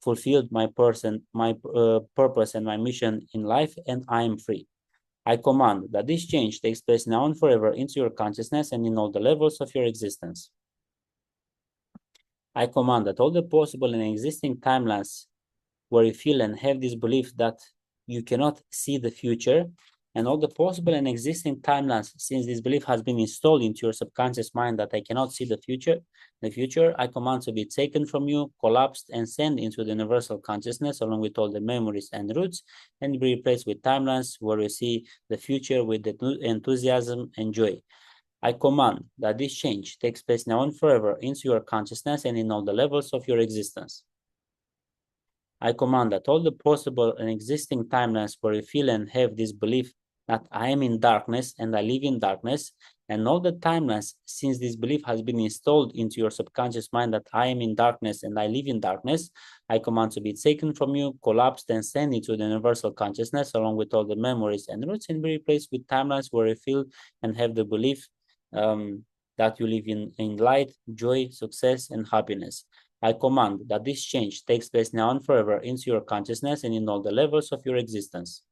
[SPEAKER 1] fulfilled my purpose and my mission in life, and I am free. I command that this change takes place now and forever into your consciousness and in all the levels of your existence. I command that all the possible and existing timelines where you feel and have this belief that you cannot see the future, and all the possible and existing timelines since this belief has been installed into your subconscious mind that I cannot see the future, I command to be taken from you, collapsed, and sent into the universal consciousness along with all the memories and roots, and be replaced with timelines where you see the future with enthusiasm and joy. I command that this change takes place now and forever into your consciousness and in all the levels of your existence. I command that all the possible and existing timelines where you feel and have this belief that I am in darkness and I live in darkness, and all the timelines since this belief has been installed into your subconscious mind that I am in darkness and I live in darkness, I command to be taken from you, collapsed, and sent into the universal consciousness along with all the memories and roots, and be replaced with timelines where you feel and have the belief that you live in light, joy, success, and happiness. I command that this change takes place now and forever into your consciousness and in all the levels of your existence.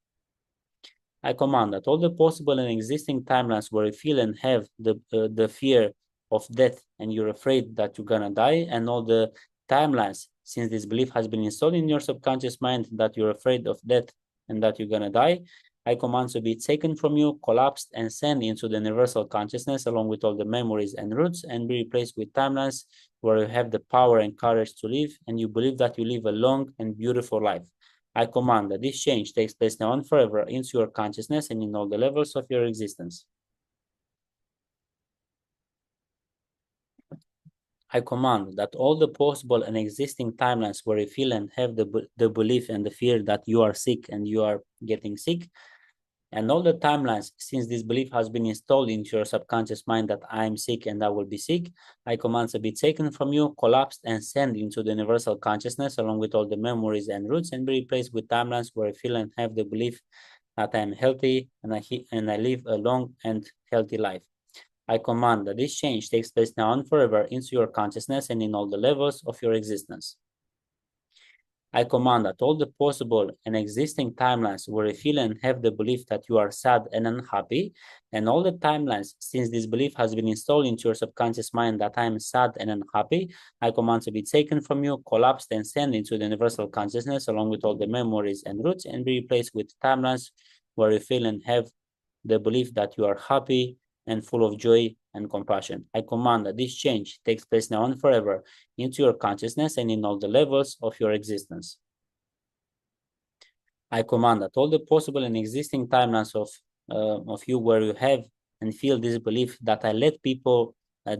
[SPEAKER 1] I command that all the possible and existing timelines where you feel and have the fear of death and you're afraid that you're gonna die, and all the timelines since this belief has been installed in your subconscious mind that you're afraid of death and that you're gonna die, I command to be taken from you, collapsed, and sent into the universal consciousness along with all the memories and roots, and be replaced with timelines where you have the power and courage to live and you believe that you live a long and beautiful life. I command that this change takes place now and forever into your consciousness and in all the levels of your existence. I command that all the possible and existing timelines where you feel and have the belief and the fear that you are sick and you are getting sick, and all the timelines since this belief has been installed into your subconscious mind that I am sick and I will be sick, I command to be taken from you, collapsed, and sent into the universal consciousness along with all the memories and roots, and be replaced with timelines where I feel and have the belief that I am healthy and I live a long and healthy life. I command that this change takes place now and forever into your consciousness and in all the levels of your existence. I command that all the possible and existing timelines where you feel and have the belief that you are sad and unhappy, and all the timelines since this belief has been installed into your subconscious mind that I am sad and unhappy, I command to be taken from you, collapsed, and sent into the universal consciousness along with all the memories and roots, and be replaced with timelines where you feel and have the belief that you are happy and full of joy and compassion. I command that this change takes place now and forever into your consciousness and in all the levels of your existence. I command that all the possible and existing timelines of you where you have and feel this belief that I let people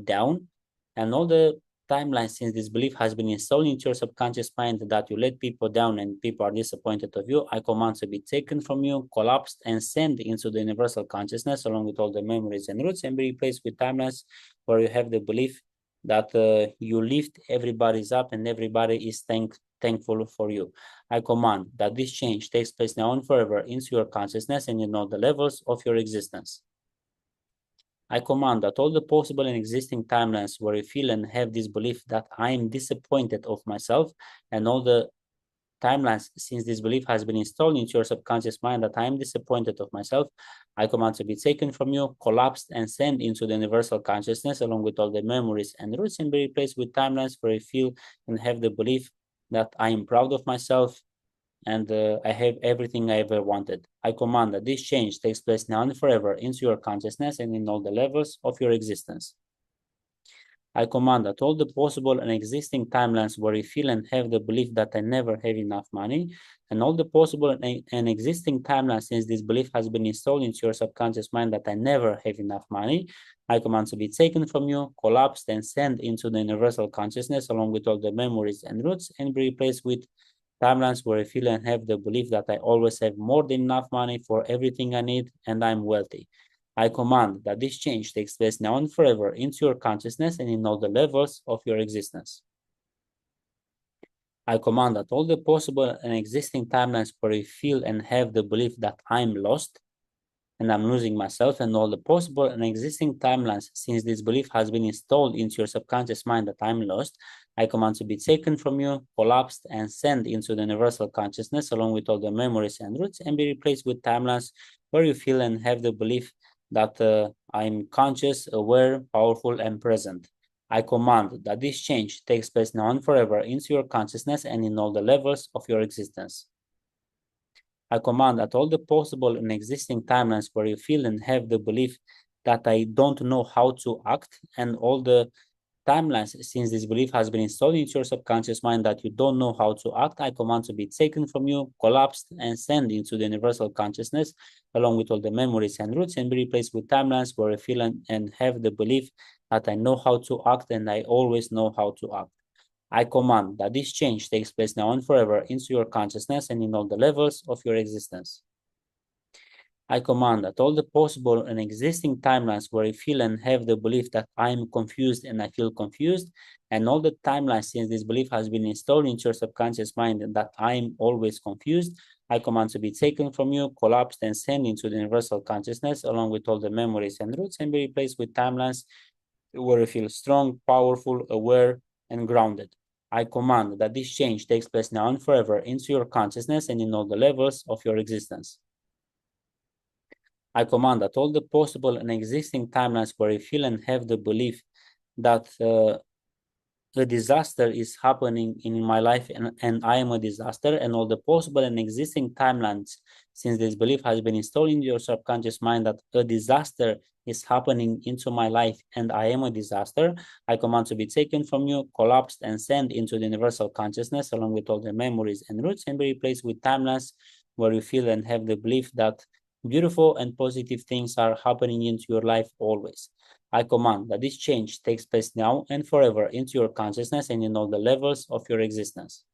[SPEAKER 1] down, and all the timelines since this belief has been installed into your subconscious mind that you let people down and people are disappointed of you, I command to be taken from you, collapsed, and sent into the universal consciousness along with all the memories and roots, and be replaced with timelines where you have the belief that you lift everybody's up and everybody is thankful for you. I command that this change takes place now and forever into your consciousness and in all the levels of your existence. I command that all the possible and existing timelines where you feel and have this belief that I am disappointed of myself, and all the timelines since this belief has been installed into your subconscious mind that I am disappointed of myself, I command to be taken from you, collapsed, and sent into the universal consciousness along with all the memories and roots, and be replaced with timelines where you feel and have the belief that I am proud of myself and I have everything I ever wanted. I command that this change takes place now and forever into your consciousness and in all the levels of your existence. I command that all the possible and existing timelines where you feel and have the belief that I never have enough money, and all the possible and existing timelines since this belief has been installed into your subconscious mind that I never have enough money, I command to be taken from you, collapsed, and sent into the universal consciousness along with all the memories and roots, and be replaced with timelines where I feel and have the belief that I always have more than enough money for everything I need and I'm wealthy. I command that this change takes place now and forever into your consciousness and in all the levels of your existence. I command that all the possible and existing timelines where you feel and have the belief that I'm lost and I'm losing myself, and all the possible and existing timelines since this belief has been installed into your subconscious mind that I'm lost, I command to be taken from you, collapsed, and sent into the universal consciousness along with all the memories and roots, and be replaced with timelines where you feel and have the belief that I'm conscious, aware, powerful, and present. I command that this change takes place now and forever into your consciousness and in all the levels of your existence. I command that all the possible and existing timelines where you feel and have the belief that I don't know how to act, and all the timelines since this belief has been installed into your subconscious mind that you don't know how to act, I command to be taken from you, collapsed, and sent into the universal consciousness along with all the memories and roots, and be replaced with timelines where I feel and have the belief that I know how to act and I always know how to act. I command that this change takes place now and forever into your consciousness and in all the levels of your existence. I command that all the possible and existing timelines where you feel and have the belief that I am confused and I feel confused, and all the timelines since this belief has been installed into your subconscious mind and that I am always confused, I command to be taken from you, collapsed, and sent into the universal consciousness along with all the memories and roots and be replaced with timelines where you feel strong, powerful, aware, and grounded. I command that this change takes place now and forever into your consciousness and in all the levels of your existence. I command that all the possible and existing timelines where you feel and have the belief that a disaster is happening in my life and I am a disaster, and all the possible and existing timelines since this belief has been installed in your subconscious mind that a disaster is happening into my life and I am a disaster, I command to be taken from you, collapsed, and sent into the universal consciousness along with all the memories and roots and be replaced with timelines where you feel and have the belief that beautiful and positive things are happening into your life always. I command that this change takes place now and forever into your consciousness and in all the levels of your existence.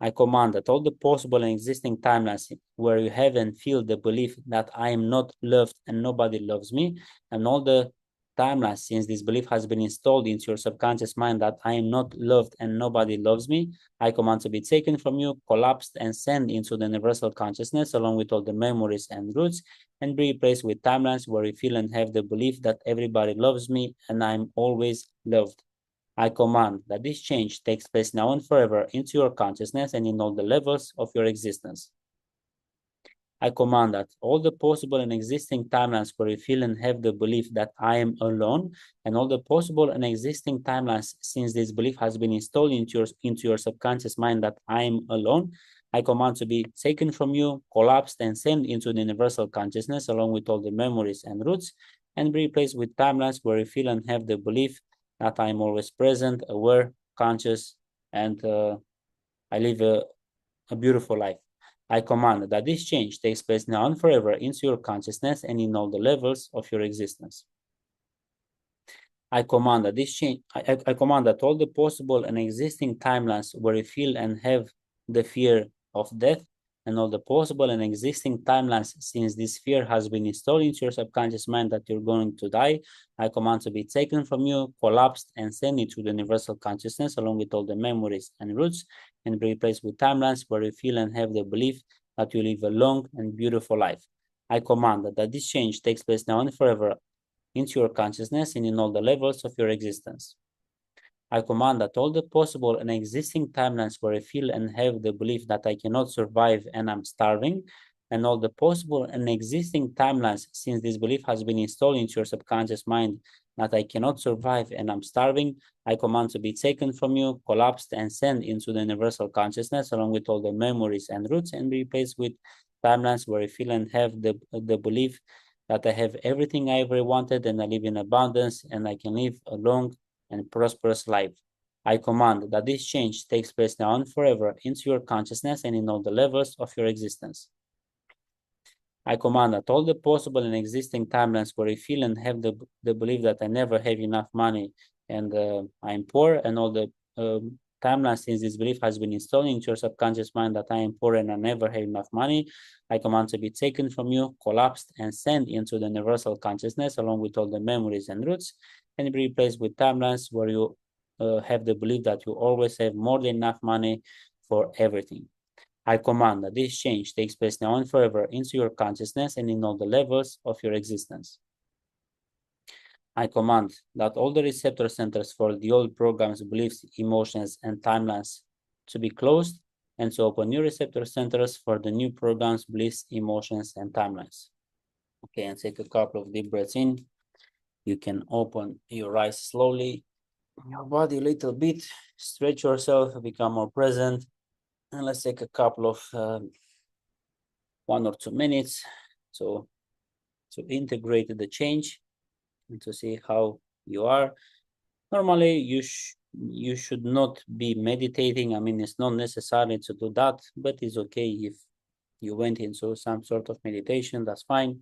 [SPEAKER 1] I command that all the possible and existing timelines where you have and feel the belief that I am not loved and nobody loves me, and all the timelines since this belief has been installed into your subconscious mind that I am not loved and nobody loves me, I command to be taken from you, collapsed, and sent into the universal consciousness along with all the memories and roots and be replaced with timelines where you feel and have the belief that everybody loves me and I'm always loved. I command that this change takes place now and forever into your consciousness and in all the levels of your existence. I command that all the possible and existing timelines where you feel and have the belief that I am alone, and all the possible and existing timelines since this belief has been installed into your subconscious mind that I am alone, I command to be taken from you, collapsed, and sent into the universal consciousness along with all the memories and roots, and be replaced with timelines where you feel and have the belief that I am always present, aware, conscious, and I live a beautiful life. I command that this change takes place now and forever into your consciousness and in all the levels of your existence. I command that this change. I command that all the possible and existing timelines where you feel and have the fear of death, and all the possible and existing timelines since this fear has been installed into your subconscious mind that you're going to die, I command to be taken from you, collapsed, and sent into the universal consciousness along with all the memories and roots, and be replaced with timelines where you feel and have the belief that you live a long and beautiful life. I command that this change takes place now and forever into your consciousness and in all the levels of your existence. I command that all the possible and existing timelines where I feel and have the belief that I cannot survive and I'm starving, and all the possible and existing timelines since this belief has been installed into your subconscious mind that I cannot survive and I'm starving, I command to be taken from you, collapsed, and sent into the universal consciousness along with all the memories and roots and be replaced with timelines where I feel and have the belief that I have everything I ever wanted and I live in abundance and I can live a long and prosperous life. I command that this change takes place now and forever into your consciousness and in all the levels of your existence. I command that all the possible and existing timelines where I feel and have the belief that I never have enough money and I'm poor, and all the timelines since this belief has been installed into your subconscious mind that I am poor and I never have enough money, I command to be taken from you, collapsed, and sent into the universal consciousness along with all the memories and roots, and be replaced with timelines where you have the belief that you always have more than enough money for everything. I command that this change takes place now and forever into your consciousness and in all the levels of your existence. I command that all the receptor centers for the old programs, beliefs, emotions, and timelines to be closed and to open new receptor centers for the new programs, beliefs, emotions, and timelines. Okay, and take a couple of deep breaths in. You can open your eyes slowly, your body a little bit, stretch yourself, become more present. And let's take a couple of 1 or 2 minutes to integrate the change and to see how you are. Normally, you should not be meditating. I mean, it's not necessary to do that, but it's okay if you went into some sort of meditation, that's fine.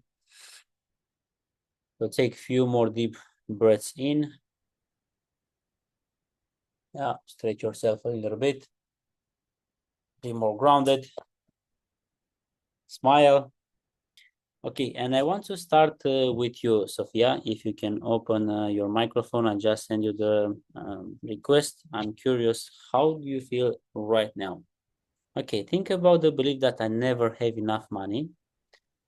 [SPEAKER 1] So take a few more deep breaths in. Yeah, stretch yourself a little bit. Be more grounded. Smile. Okay, and I want to start with you, Sophia. If you can open your microphone, I just send you the request. I'm curious, how do you feel right now? Okay, think about the belief that I never have enough money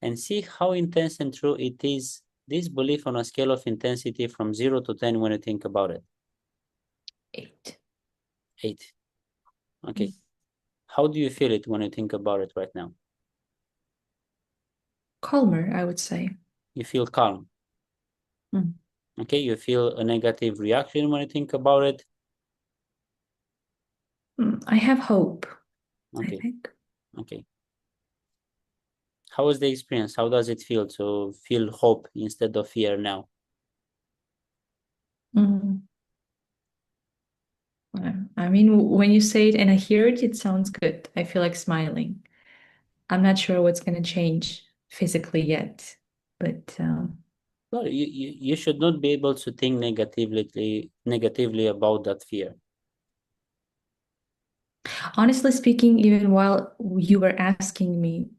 [SPEAKER 1] and see how intense and true it is, this belief on a scale of intensity from 0 to 10 when you think about it.
[SPEAKER 2] 8.
[SPEAKER 1] 8. Okay. How do you feel it when you think about it right now?
[SPEAKER 2] Calmer, I would say.
[SPEAKER 1] You feel calm.
[SPEAKER 2] Mm.
[SPEAKER 1] Okay, you feel a negative reaction when you think about it.
[SPEAKER 2] I have hope,
[SPEAKER 1] Okay.
[SPEAKER 2] I think.
[SPEAKER 1] Okay. How is the experience? How does it feel to feel hope instead of fear now?
[SPEAKER 2] I mean, when you say it and I hear it, it sounds good. I feel like smiling. I'm not sure what's going to change physically yet, but
[SPEAKER 1] Well, you should not be able to think negatively about that fear.
[SPEAKER 2] honestly speaking, even while you were asking me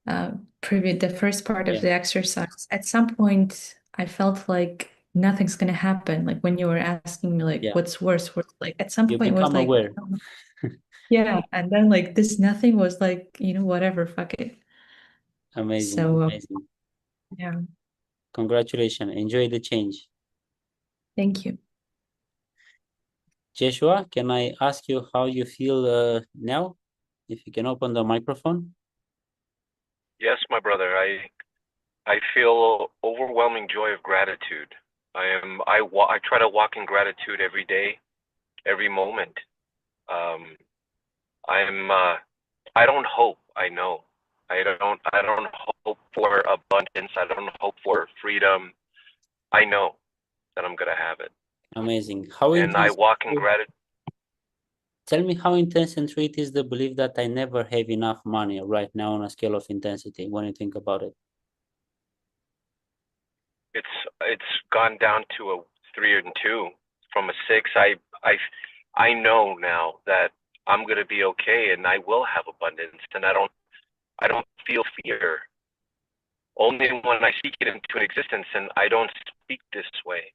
[SPEAKER 2] the first part of
[SPEAKER 1] Yeah.
[SPEAKER 2] the exercise, at some point I felt like nothing's going to happen. Like when you were asking me, like,
[SPEAKER 1] Yeah.
[SPEAKER 2] what's worse? Like at some
[SPEAKER 1] You
[SPEAKER 2] point it was
[SPEAKER 1] become
[SPEAKER 2] like,
[SPEAKER 1] aware.
[SPEAKER 2] yeah. And then like this nothing was like, whatever, fuck it.
[SPEAKER 1] Amazing,
[SPEAKER 2] So
[SPEAKER 1] amazing.
[SPEAKER 2] yeah,
[SPEAKER 1] Congratulations. Enjoy the change.
[SPEAKER 2] thank you.
[SPEAKER 1] Joshua, can I ask you how you feel now? If you can open the microphone.
[SPEAKER 3] Yes, my brother. I feel overwhelming joy of gratitude. I try to walk in gratitude every day, every moment. I don't hope, I know. I don't hope for abundance. I don't hope for freedom. I know that I'm gonna have it.
[SPEAKER 1] Amazing. How
[SPEAKER 3] And I
[SPEAKER 1] intense?
[SPEAKER 3] walk in gratitude.
[SPEAKER 1] Tell me how intense and true it is the belief that I never have enough money right now on a scale of intensity when you think about it.
[SPEAKER 3] It's gone down to a 3 and 2 from a 6. I know now that I'm gonna be okay and I will have abundance and I don't feel fear. Only when I speak it into existence and I don't speak this way.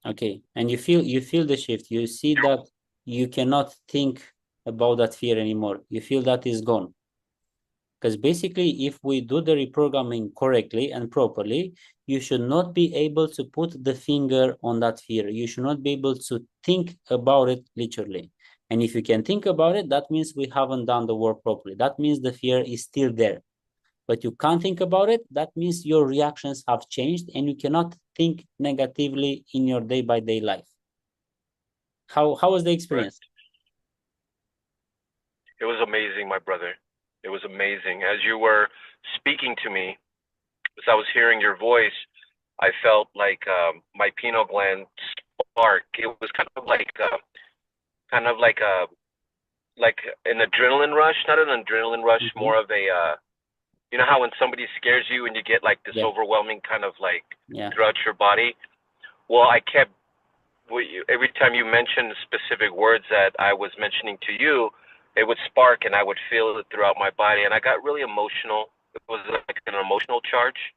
[SPEAKER 1] Okay, and you feel the shift. You see that you cannot think about that fear anymore. You feel that is gone. Because basically, if we do the reprogramming correctly and properly, you should not be able to put the finger on that fear. You should not be able to think about it literally. And if you can think about it, that means we haven't done the work properly. That means the fear is still there. But you can't think about it, that means your reactions have changed and you cannot think negatively in your day-by-day life. How was the experience?
[SPEAKER 3] It was amazing, my brother. It was amazing. As you were speaking to me, as I was hearing your voice, I felt like my pineal gland spark. It was kind of like an adrenaline rush, not an adrenaline rush, more of a you know how when somebody scares you and you get like this
[SPEAKER 1] Yeah.
[SPEAKER 3] overwhelming kind of like
[SPEAKER 1] Yeah.
[SPEAKER 3] throughout your body. Well, I kept every time you mentioned specific words that I was mentioning to you, it would spark and I would feel it throughout my body, and I got really emotional. It was like an emotional charge,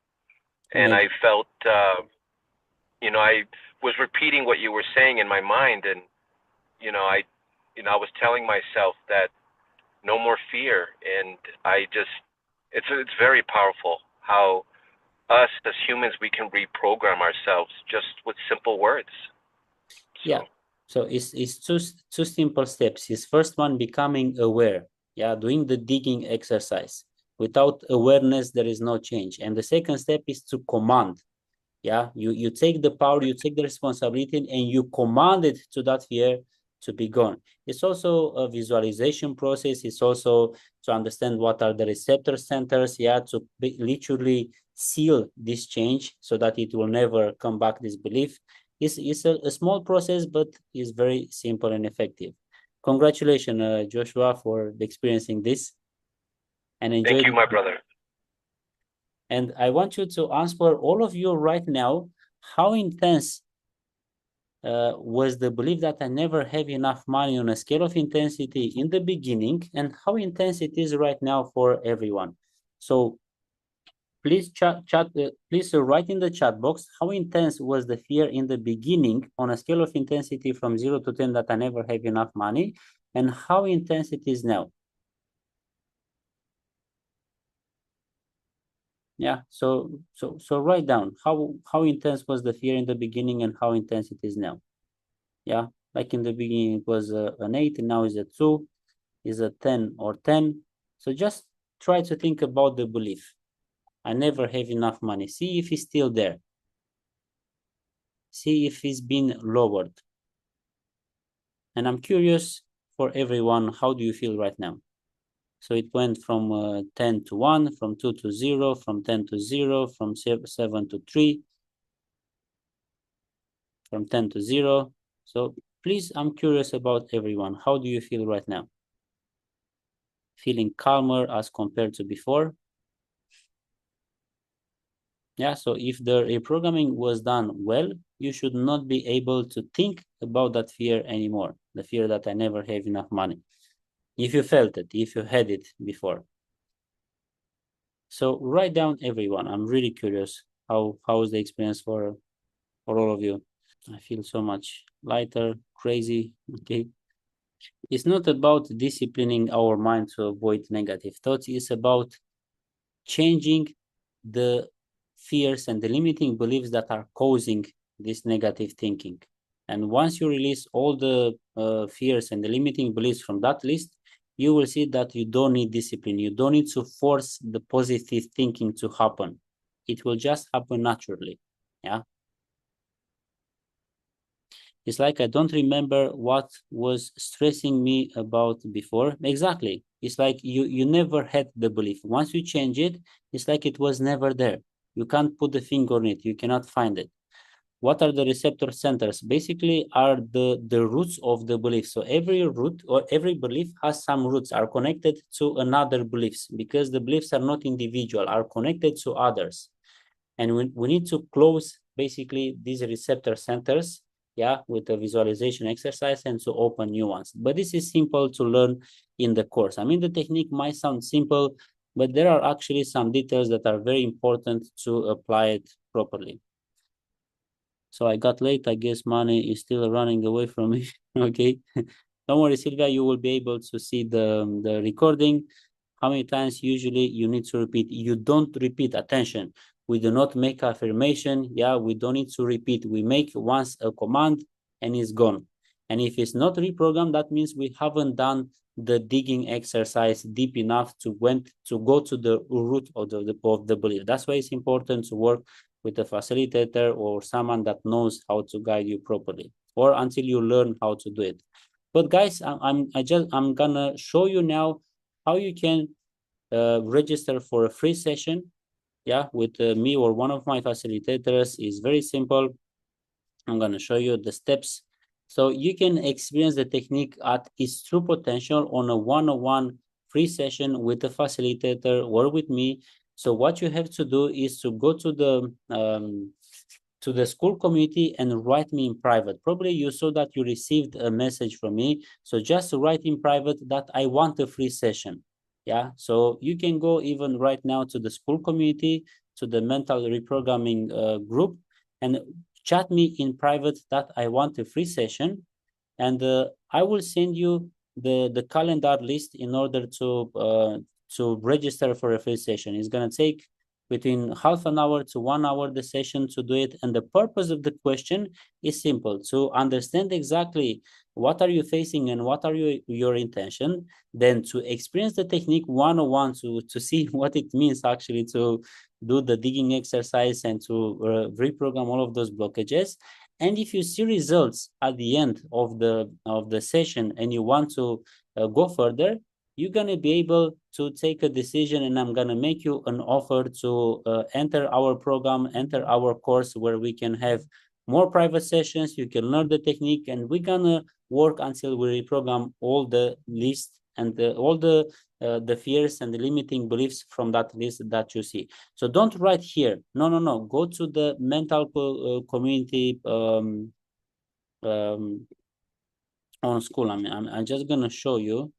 [SPEAKER 3] and I
[SPEAKER 1] Amazing.
[SPEAKER 3] felt I was repeating what you were saying in my mind, and I was telling myself that no more fear, and it's very powerful how us as humans, we can reprogram ourselves just with simple words.
[SPEAKER 1] Yeah. So it's two simple steps. Is first one, becoming aware. Yeah, doing the digging exercise. Without awareness, there is no change. And the second step is to command. Yeah, you take the power, you take the responsibility, and you command it to that fear to be gone. It's also a visualization process. It's also to understand what are the receptor centers, yeah, to literally seal this change so that it will never come back, this belief. It's a small process, but it's very simple and effective. Congratulations, Joshua, for experiencing this and enjoy.
[SPEAKER 3] Thank you, my brother.
[SPEAKER 1] And I want you to answer, all of you right now, how intense was the belief that I never have enough money on a scale of intensity in the beginning, and how intense it is right now for everyone. So please please write in the chat box how intense was the fear in the beginning on a scale of intensity from 0 to 10 that I never have enough money, and how intense it is now. Yeah, so write down how intense was the fear in the beginning and how intense it is now. Yeah, like in the beginning it was an 8 and now is a 2, is a 10 or 10. So just try to think about the belief. I never have enough money. See if it's still there. See if it's been lowered. And I'm curious for everyone, how do you feel right now? So it went from 10 to 1, from 2 to 0, from 10 to 0, from 7 to 3, from 10 to 0. So please, I'm curious about everyone. How do you feel right now? Feeling calmer as compared to before? Yeah, so if the reprogramming was done well, you should not be able to think about that fear anymore. The fear that I never have enough money. If you felt it, if you had it before. So write down everyone. I'm really curious how is the experience for all of you. I feel so much lighter, crazy. Okay. It's not about disciplining our mind to avoid negative thoughts. It's about changing the fears and the limiting beliefs that are causing this negative thinking. And once you release all the fears and the limiting beliefs from that list, you will see that you don't need discipline. You don't need to force the positive thinking to happen. It will just happen naturally. Yeah. It's like I don't remember what was stressing me about before. Exactly. It's like you never had the belief. Once you change it, it's like it was never there. You can't put the finger on it. You cannot find it. What are the receptor centers? Basically are the roots of the belief. So every root or every belief has some roots, are connected to another beliefs, because the beliefs are not individual, are connected to others. And we need to close basically these receptor centers, yeah, with a visualization exercise, and to open new ones. But this is simple to learn in the course. I mean, the technique might sound simple, but there are actually some details that are very important to apply it properly. So I got late. I guess money is still running away from me. Okay. Don't worry, Silvia, you will be able to see the recording. How many times usually you need to repeat? You don't repeat, attention. We do not make affirmation. Yeah, we don't need to repeat. We make once a command and it's gone. And if it's not reprogrammed, that means we haven't done the digging exercise deep enough to go to the root of the belief. That's why it's important to work with a facilitator or someone that knows how to guide you properly, or until you learn how to do it. But guys, I'm gonna show you now how you can register for a free session, yeah, with me or one of my facilitators. Is very simple. I'm gonna show you the steps so you can experience the technique at its true potential on a one-on-one free session with a facilitator or with me. So what you have to do is to go to the school community and write me in private. Probably you saw that you received a message from me. So just write in private that I want a free session. Yeah, so you can go even right now to the school community, to the mental reprogramming group, and chat me in private that I want a free session. And I will send you the calendar list in order to register for a free session. It's going to take between half an hour to 1 hour the session to do it. And the purpose of the question is simple: to understand exactly what are you facing and what are your intention, then to experience the technique one-on-one, to see what it means actually to do the digging exercise and to reprogram all of those blockages. And if you see results at the end of the session and you want to go further, you're going to be able to take a decision, and I'm going to make you an offer to enter our program, enter our course, where we can have more private sessions. You can learn the technique, and we're going to work until we reprogram all the list and all the fears and the limiting beliefs from that list that you see. So don't write here. No. Go to the mental community on school. I mean, I'm just gonna show you.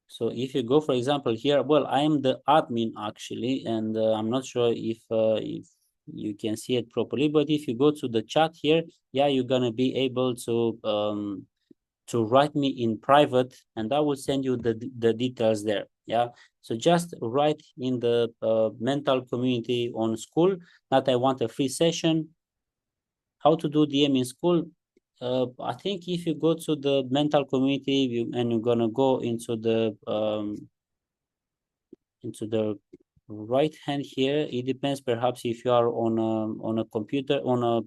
[SPEAKER 1] So if you go, for example, here, well, I am the admin actually, and I'm not sure if you can see it properly, but if you go to the chat here, yeah, you're gonna be able to write me in private, and I will send you the details there. Yeah, so just write in the mental community on school that I want a free session. How to do DM in school? I think if you go to the mental community and you're gonna go into the right hand here, it depends. Perhaps if you are on a computer, on a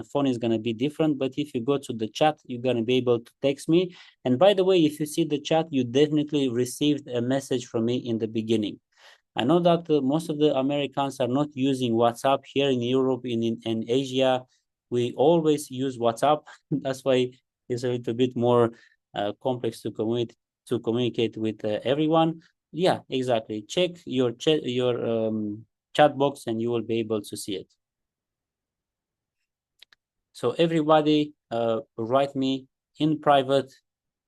[SPEAKER 1] phone, is gonna be different. But if you go to the chat, you're gonna be able to text me. And by the way, if you see the chat, you definitely received a message from me in the beginning. I know that most of the Americans are not using WhatsApp. Here in Europe, in Asia, we always use WhatsApp. That's why it's a little bit more complex to communicate with everyone. Yeah, exactly. Check your chat box and you will be able to see it. So everybody write me in private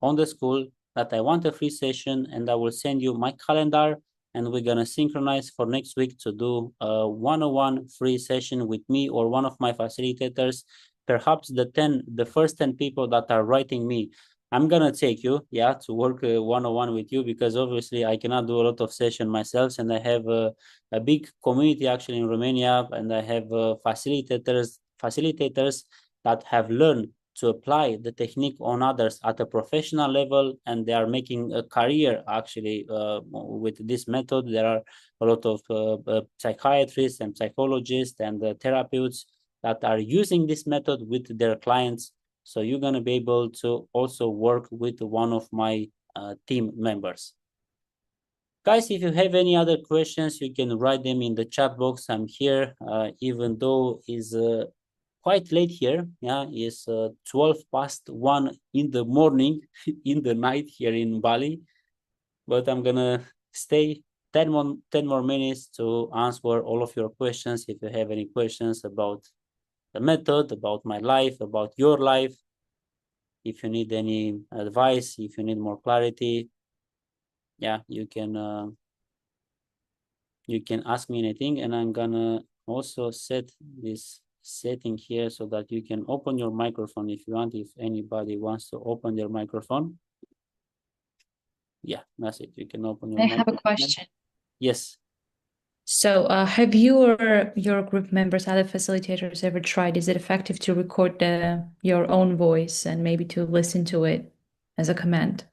[SPEAKER 1] on the school that I want a free session, and I will send you my calendar, and we're gonna synchronize for next week to do a one-on-one free session with me or one of my facilitators. Perhaps the first 10 people that are writing me, I'm gonna take you, yeah, to work one-on-one with you, because obviously I cannot do a lot of session myself, and I have a big community actually in Romania, and I have facilitators that have learned to apply the technique on others at a professional level, and they are making a career actually with this method. There are a lot of psychiatrists and psychologists and therapeutics that are using this method with their clients. So you're going to be able to also work with one of my team members. Guys, if you have any other questions, you can write them in the chat box. I'm here, even though it's quite late here. Yeah, it's 12 past 1 in the morning, in the night here in Bali. But I'm gonna stay 10 more minutes to answer all of your questions. If you have any questions about the method, about my life, about your life, if you need any advice, if you need more clarity, yeah, you can ask me anything, and I'm gonna also set this setting here so that you can open your microphone if you want, if anybody wants to open their microphone. Yeah, that's it. You can open your microphone.
[SPEAKER 2] I have a question.
[SPEAKER 1] Yes.
[SPEAKER 2] So have you or your group members, other facilitators, ever tried, is it effective to record your own voice and maybe to listen to it as a command?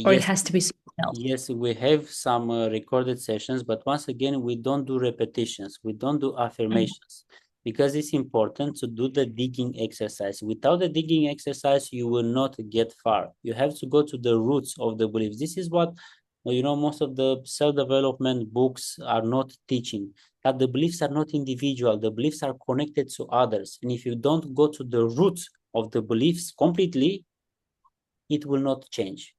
[SPEAKER 2] Or it has to be someone else?
[SPEAKER 1] Yes, we have some recorded sessions, but once again, we don't do repetitions. We don't do affirmations because it's important to do the digging exercise. Without the digging exercise, you will not get far. You have to go to the roots of the beliefs. This is what, most of the self-development books are not teaching, that the beliefs are not individual. The beliefs are connected to others. And if you don't go to the roots of the beliefs completely, it will not change.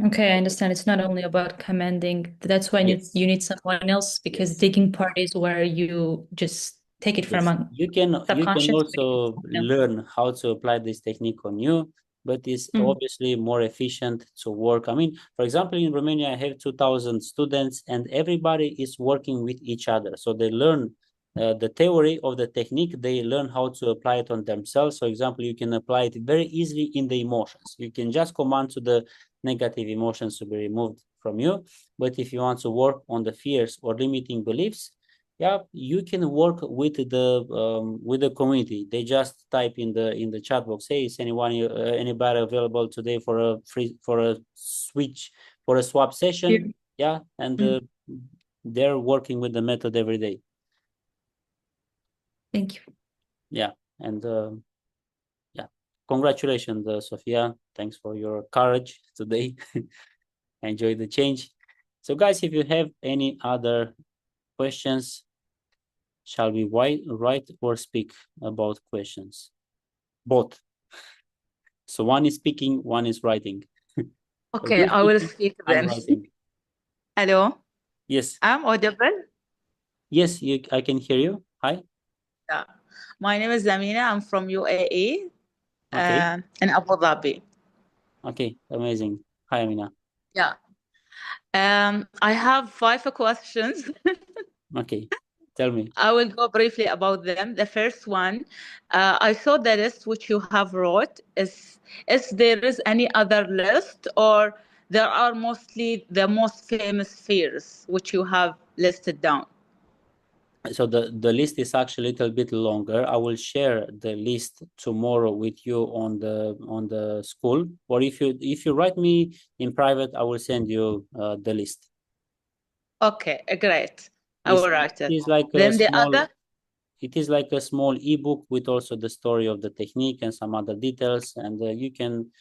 [SPEAKER 2] Okay, I understand. It's not only about commanding. That's why you need someone else, because digging part is where you just take it from
[SPEAKER 1] You can also learn how to apply this technique on you, but it's obviously more efficient to work. I mean, for example, in Romania, I have 2,000 students, and everybody is working with each other. So they learn the theory of the technique, they learn how to apply it on themselves. For example, you can apply it very easily in the emotions. You can just command to the negative emotions to be removed from you. But if you want to work on the fears or limiting beliefs, yeah, you can work with the community. They just type in the chat box, hey, is anybody available today for a swap session? Yeah, and they're working with the method every day.
[SPEAKER 2] Thank you.
[SPEAKER 1] Yeah, and yeah, congratulations, Sophia. Thanks for your courage today. Enjoy the change. So guys, if you have any other questions, shall we write or speak about questions? Both. So one is speaking, one is writing.
[SPEAKER 4] Okay, I will speak then. Hello?
[SPEAKER 1] Yes.
[SPEAKER 4] I'm audible?
[SPEAKER 1] Yes, I can hear you. Hi.
[SPEAKER 4] Yeah. My name is Amina. I'm from UAE,
[SPEAKER 1] Okay.
[SPEAKER 4] in Abu Dhabi.
[SPEAKER 1] Okay, amazing. Hi, Amina.
[SPEAKER 4] Yeah. I have 5 questions.
[SPEAKER 1] Okay, tell me.
[SPEAKER 4] I will go briefly about them. The first one, I saw the list which you have wrote. Is there is any other list, or there are mostly the most famous fears which you have listed down?
[SPEAKER 1] So the list is actually a little bit longer. I will share the list tomorrow with you on the school, or if you write me in private, I will send you the list.
[SPEAKER 4] Okay, great. I will write it.
[SPEAKER 1] It is like
[SPEAKER 4] Then the other.
[SPEAKER 1] It is like a small ebook with also the story of the technique and some other details, and you can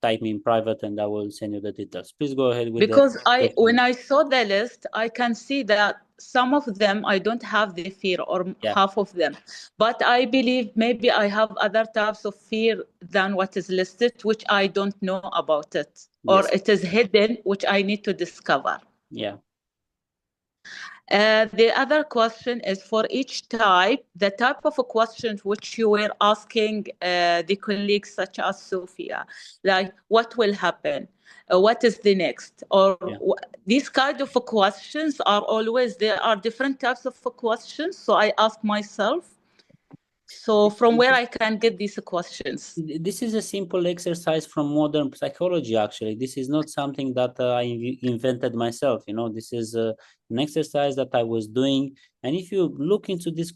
[SPEAKER 1] type me in private and I will send you the details. Please go ahead with
[SPEAKER 4] because
[SPEAKER 1] the
[SPEAKER 4] when I saw the list, I can see that some of them I don't have the fear, or half of them, but I believe maybe I have other types of fear than what is listed, which I don't know about it, or it is hidden, which I need to discover.
[SPEAKER 1] Yeah.
[SPEAKER 4] The other question is for each type, the type of a question which you were asking the colleagues such as Sophia, like what will happen? What is the next? Or these kind of questions are always, there are different types of questions. So I ask myself, so from where I can get these questions?
[SPEAKER 1] This is a simple exercise from modern psychology, actually. This is not something that I invented myself. You know, this is an exercise that I was doing. And if you look into this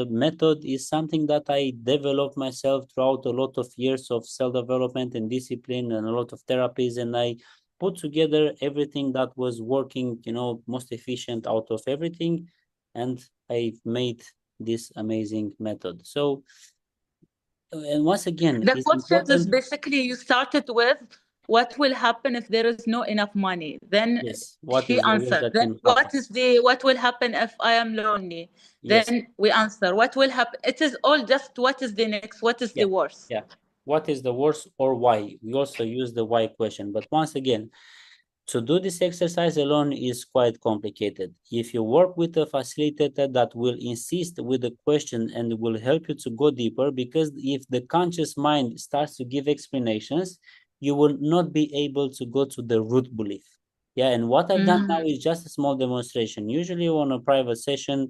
[SPEAKER 1] method, is something that I developed myself throughout a lot of years of self-development and discipline and a lot of therapies. And I put together everything that was working, you know, most efficient out of everything. And I made this amazing method. So, and once again,
[SPEAKER 4] the question is basically, you started with what will happen if there is no enough money? Then she answered. Then what will happen if I am lonely? Then we answer what will happen. It is all just what is the next? What is the worst?
[SPEAKER 1] Yeah. What is the worst or why? We also use the why question. But once again, to do this exercise alone is quite complicated. If you work with a facilitator that will insist with the question and will help you to go deeper, because if the conscious mind starts to give explanations, you will not be able to go to the root belief. Yeah, and what I've done now is just a small demonstration. Usually on a private session,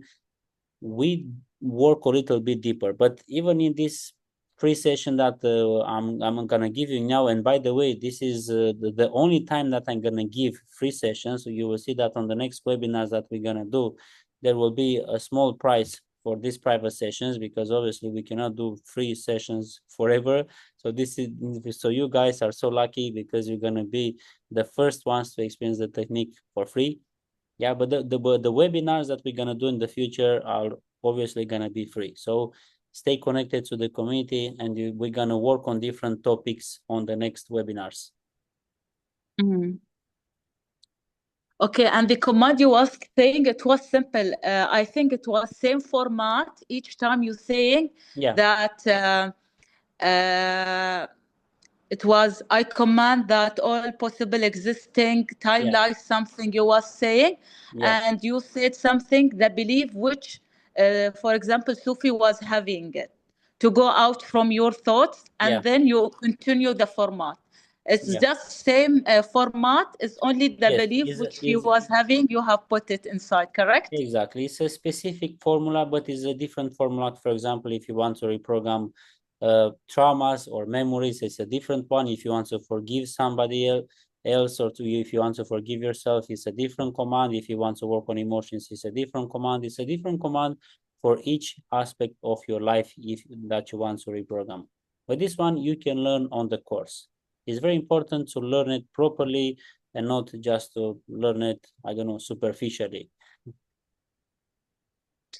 [SPEAKER 1] we work a little bit deeper, but even in this free session that I'm gonna give you now, and by the way, this is the only time that I'm gonna give free sessions, so you will see that on the next webinars that we're gonna do, there will be a small price for these private sessions, because obviously we cannot do free sessions forever. So you guys are so lucky, because you're gonna be the first ones to experience the technique for free. Yeah, but the webinars that we're gonna do in the future are obviously gonna be free. So stay connected to the community, and we're gonna work on different topics on the next webinars.
[SPEAKER 4] Okay, and the command you was saying, it was simple. I think it was same format each time you saying that it was, I command that all possible existing timelines, something you was saying, and you said something, the belief which, for example, Sufi was having it, to go out from your thoughts, and then you continue the format. It's just same format. It's only the belief which he was having, you have put it inside, correct?
[SPEAKER 1] Exactly. It's a specific formula, but it's a different formula. For example, if you want to reprogram traumas or memories, it's a different one. If you want to forgive somebody else, or if you want to forgive yourself, it's a different command. If you want to work on emotions, it's a different command. It's a different command for each aspect of your life that you want to reprogram. But this one you can learn on the course. It's very important to learn it properly and not just to learn it, I don't know, superficially.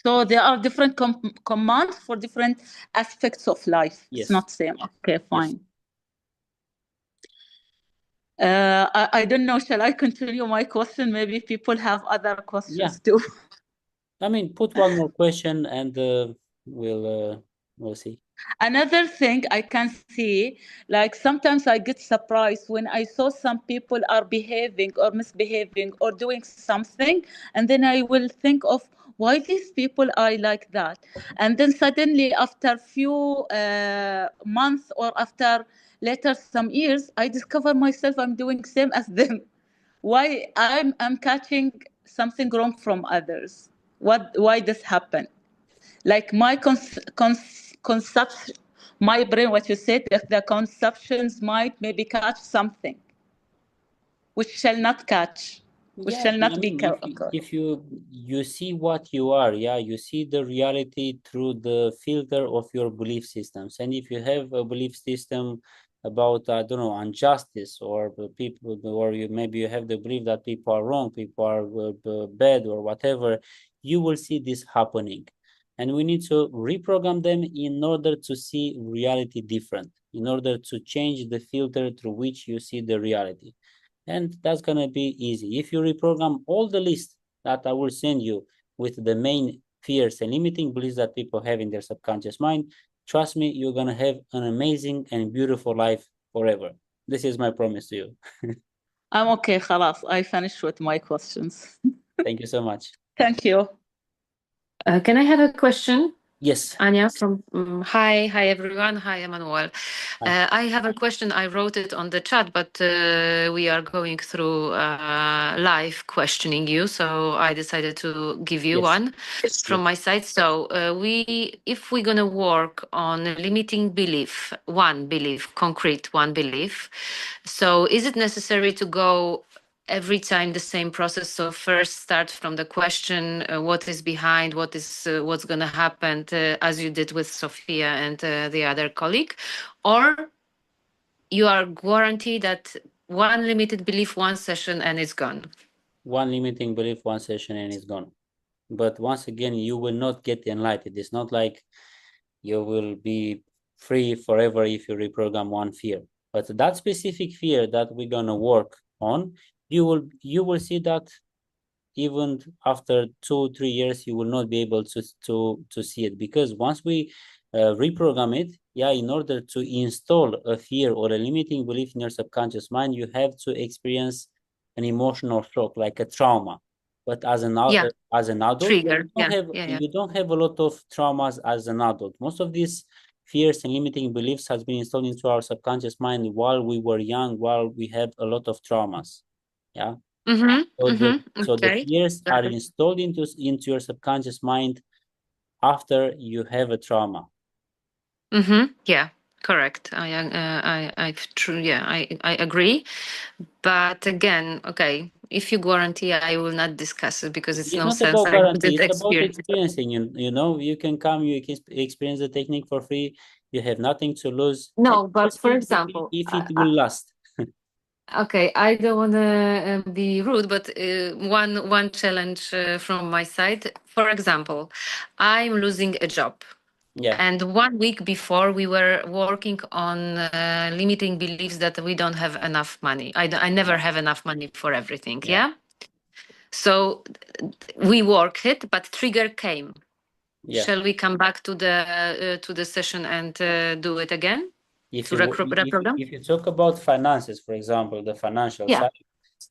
[SPEAKER 4] So there are different commands for different aspects of life.
[SPEAKER 1] Yes.
[SPEAKER 4] It's not same. Okay, fine. I don't know. Shall I continue my question? Maybe people have other questions too.
[SPEAKER 1] I mean, put one more question and we'll see.
[SPEAKER 4] Another thing I can see, like sometimes I get surprised when I saw some people are behaving or misbehaving or doing something, and then I will think of why these people are like that? And then suddenly, after few months, or after later some years, I discover myself I'm doing same as them. Why I'm catching something wrong from others? Why this happen? Like my conception, my brain, what you said, the conceptions might maybe catch something which shall not catch, which
[SPEAKER 1] Yeah,
[SPEAKER 4] shall
[SPEAKER 1] I
[SPEAKER 4] not be
[SPEAKER 1] mean, if you see what you are, yeah, you see the reality through the filter of your belief systems. And if you have a belief system about, I don't know, injustice, or the people, or maybe you have the belief that people are wrong, people are bad, or whatever, you will see this happening. And we need to reprogram them in order to see reality different, in order to change the filter through which you see the reality. And that's going to be easy. If you reprogram all the list that I will send you with the main fears and limiting beliefs that people have in their subconscious mind, trust me, you're going to have an amazing and beautiful life forever. This is my promise to you.
[SPEAKER 4] I'm okay, خلاص. I finished with my questions.
[SPEAKER 1] Thank you so much.
[SPEAKER 4] Thank you.
[SPEAKER 5] Can I have a question?
[SPEAKER 1] Yes.
[SPEAKER 5] Anya from hi everyone. Hi, Emanuel. I have a question. I wrote it on the chat, but we are going through live questioning you, so I decided to give you one from my side. So if we're gonna work on limiting belief, concrete one belief, so is it necessary to go every time the same process? So first start from the question, what is behind, what's going to happen, as you did with Sophia and the other colleague, or you are guaranteed that one limited belief, one session, and it's gone?
[SPEAKER 1] One limiting belief, one session, and it's gone. But once again, you will not get enlightened. It's not like you will be free forever if you reprogram one fear. But that specific fear that we're gonna work on, you will see that even after 2-3 years, you will not be able to see it, because once we reprogram it, yeah, in order to install a fear or a limiting belief in your subconscious mind, you have to experience an emotional shock, like a trauma. But as an adult,
[SPEAKER 5] trigger.
[SPEAKER 1] You don't have a lot of traumas as an adult. Most of these fears and limiting beliefs has been installed into our subconscious mind while we were young, while we had a lot of traumas. Yeah. So the fears are installed into your subconscious mind after you have a trauma.
[SPEAKER 5] Yeah, correct. I agree. But again, okay, if you guarantee, I will not discuss it, because it's no
[SPEAKER 1] not
[SPEAKER 5] sense.
[SPEAKER 1] about guarantee. It's about experiencing. You know, you can come, you can experience the technique for free. You have nothing to lose.
[SPEAKER 5] No, but for example,
[SPEAKER 1] if it will last.
[SPEAKER 5] Okay, I don't want to be rude, but one challenge from my side. For example, I'm losing a job.
[SPEAKER 1] Yeah.
[SPEAKER 5] And 1 week before, we were working on limiting beliefs that we don't have enough money. I never have enough money for everything. Yeah. So we worked it, but trigger came. Yeah. Shall we come back to the session and do it again?
[SPEAKER 1] If you talk about finances, for example, the financial side,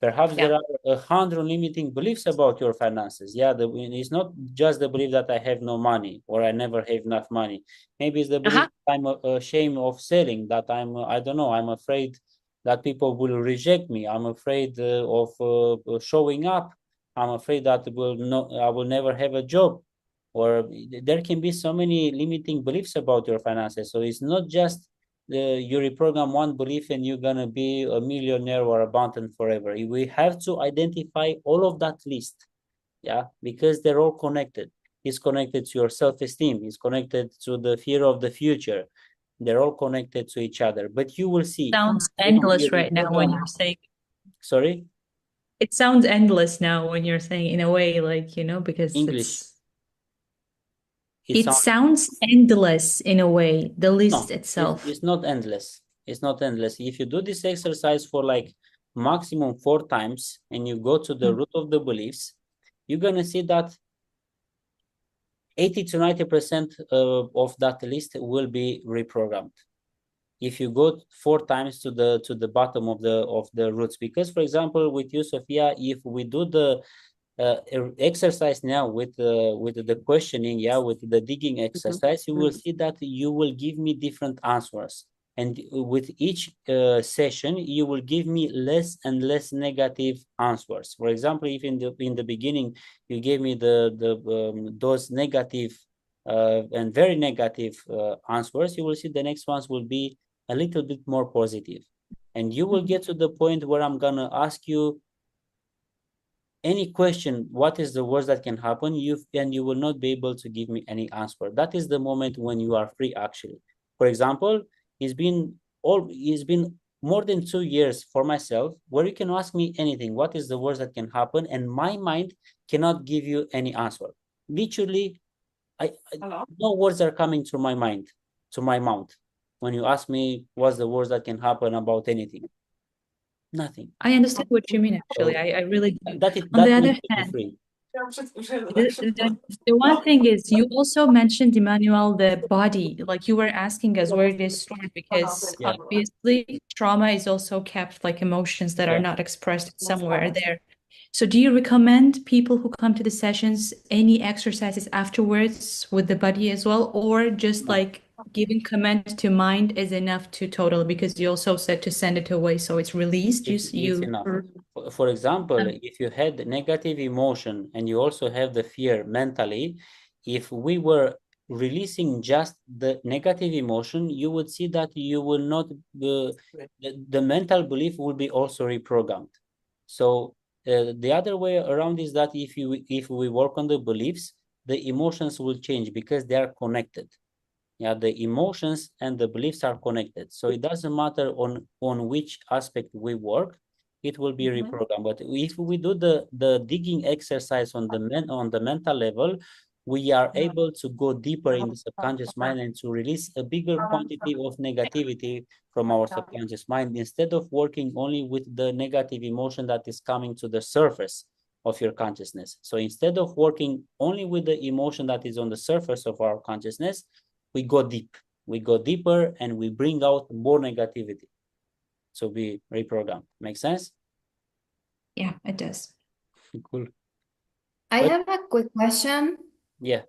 [SPEAKER 1] perhaps there are 100 limiting beliefs about your finances. Yeah, it's not just the belief that I have no money or I never have enough money. Maybe it's the belief I'm ashamed of selling, that I don't know, I'm afraid that people will reject me. I'm afraid of showing up. I'm afraid that I will never have a job. Or there can be so many limiting beliefs about your finances. So it's not just you reprogram one belief and you're gonna be a millionaire or abundant forever. We have to identify all of that list, yeah, because they're all connected. It's connected to your self-esteem. It's connected to the fear of the future. They're all connected to each other. But you will see.
[SPEAKER 2] Sounds endless right now when you're saying.
[SPEAKER 1] Sorry?
[SPEAKER 2] It sounds endless now when you're saying, in a way, like, because
[SPEAKER 1] English.
[SPEAKER 2] It sounds endless in a way, the list itself.
[SPEAKER 1] It's not endless. It's not endless. If you do this exercise for like maximum 4 times and you go to the root of the beliefs, you're going to see that 80 to 90% of that list will be reprogrammed. If you go 4 times to the bottom of the roots, because for example, with you, Sophia, if we do the exercise now with the questioning, with the digging exercise, you will see that you will give me different answers. And with each session, you will give me less and less negative answers. For example, if in the beginning you gave me those negative and very negative answers, you will see the next ones will be a little bit more positive. And you will get to the point where I'm gonna ask you any question, what is the worst that can happen? You will not be able to give me any answer. That is the moment when you are free, actually. For example, it's been more than 2 years for myself where you can ask me anything. What is the worst that can happen? And my mind cannot give you any answer. Literally, no words are coming to my mind, to my mouth. When you ask me what's the worst that can happen about anything, nothing.
[SPEAKER 2] I understand what you mean, actually. I really do.
[SPEAKER 1] On
[SPEAKER 2] the other hand, the one thing is, you also mentioned, Emanuel, the body. Like, you were asking us where it is stored, because obviously trauma is also kept, like emotions that are not expressed somewhere there. So do you recommend people who come to the sessions any exercises afterwards with the body as well, or just like giving command to mind is enough to total? Because you also said to send it away so it's released.
[SPEAKER 1] It's enough. For example, if you had negative emotion and you also have the fear mentally, if we were releasing just the negative emotion, you would see that you will not, the mental belief will be also reprogrammed. So the other way around is that if we work on the beliefs, the emotions will change because they are connected. The emotions and the beliefs are connected. So it doesn't matter on which aspect we work, it will be reprogrammed. But if we do the digging exercise on the mental level, we are able to go deeper in the subconscious mind and to release a bigger quantity of negativity from our subconscious mind, instead of working only with the negative emotion that is coming to the surface of your consciousness. So instead of working only with the emotion that is on the surface of our consciousness, we go deep. We go deeper and we bring out more negativity. So we reprogram. Make sense?
[SPEAKER 2] Yeah, it does.
[SPEAKER 1] Cool.
[SPEAKER 6] I have a quick question.
[SPEAKER 1] Yeah.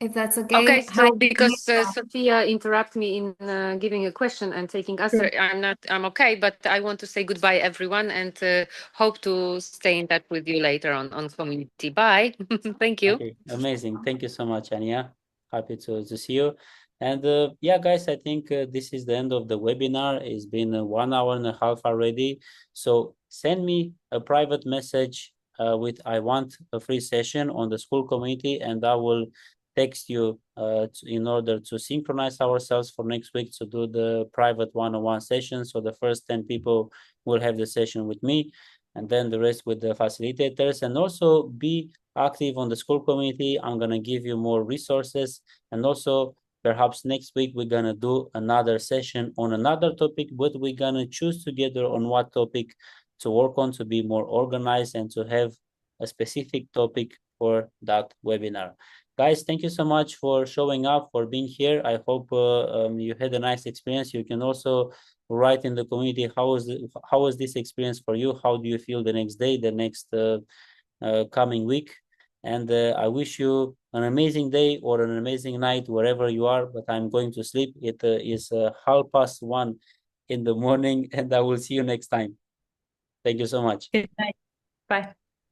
[SPEAKER 6] If that's okay.
[SPEAKER 5] Okay, so because Sophia interrupted me in giving a question and taking answer, I'm okay, but I want to say goodbye, everyone, and hope to stay in touch with you later on community. Bye. Thank you.
[SPEAKER 1] Okay. Amazing. Thank you so much, Anya. Happy to see you. And yeah, guys, I think this is the end of the webinar. It's been 1 hour and a half already. So send me a private message with I want a free session on the school community, and I will text you in order to synchronize ourselves for next week to do the private one-on-one session. So the first 10 people will have the session with me, and then the rest with the facilitators. And also be active on the school community. I'm going to give you more resources, and also perhaps next week we're going to do another session on another topic, but we're going to choose together on what topic to work on to be more organized and to have a specific topic for that webinar. Guys, thank you so much for showing up, for being here. I hope you had a nice experience. You can also write in the community, how was this experience for you? How do you feel the next day, the next coming week? And I wish you an amazing day or an amazing night wherever you are, but I'm going to sleep. It is 1:30 in the morning, and I will see you next time. Thank you so much.
[SPEAKER 2] Good night. Bye.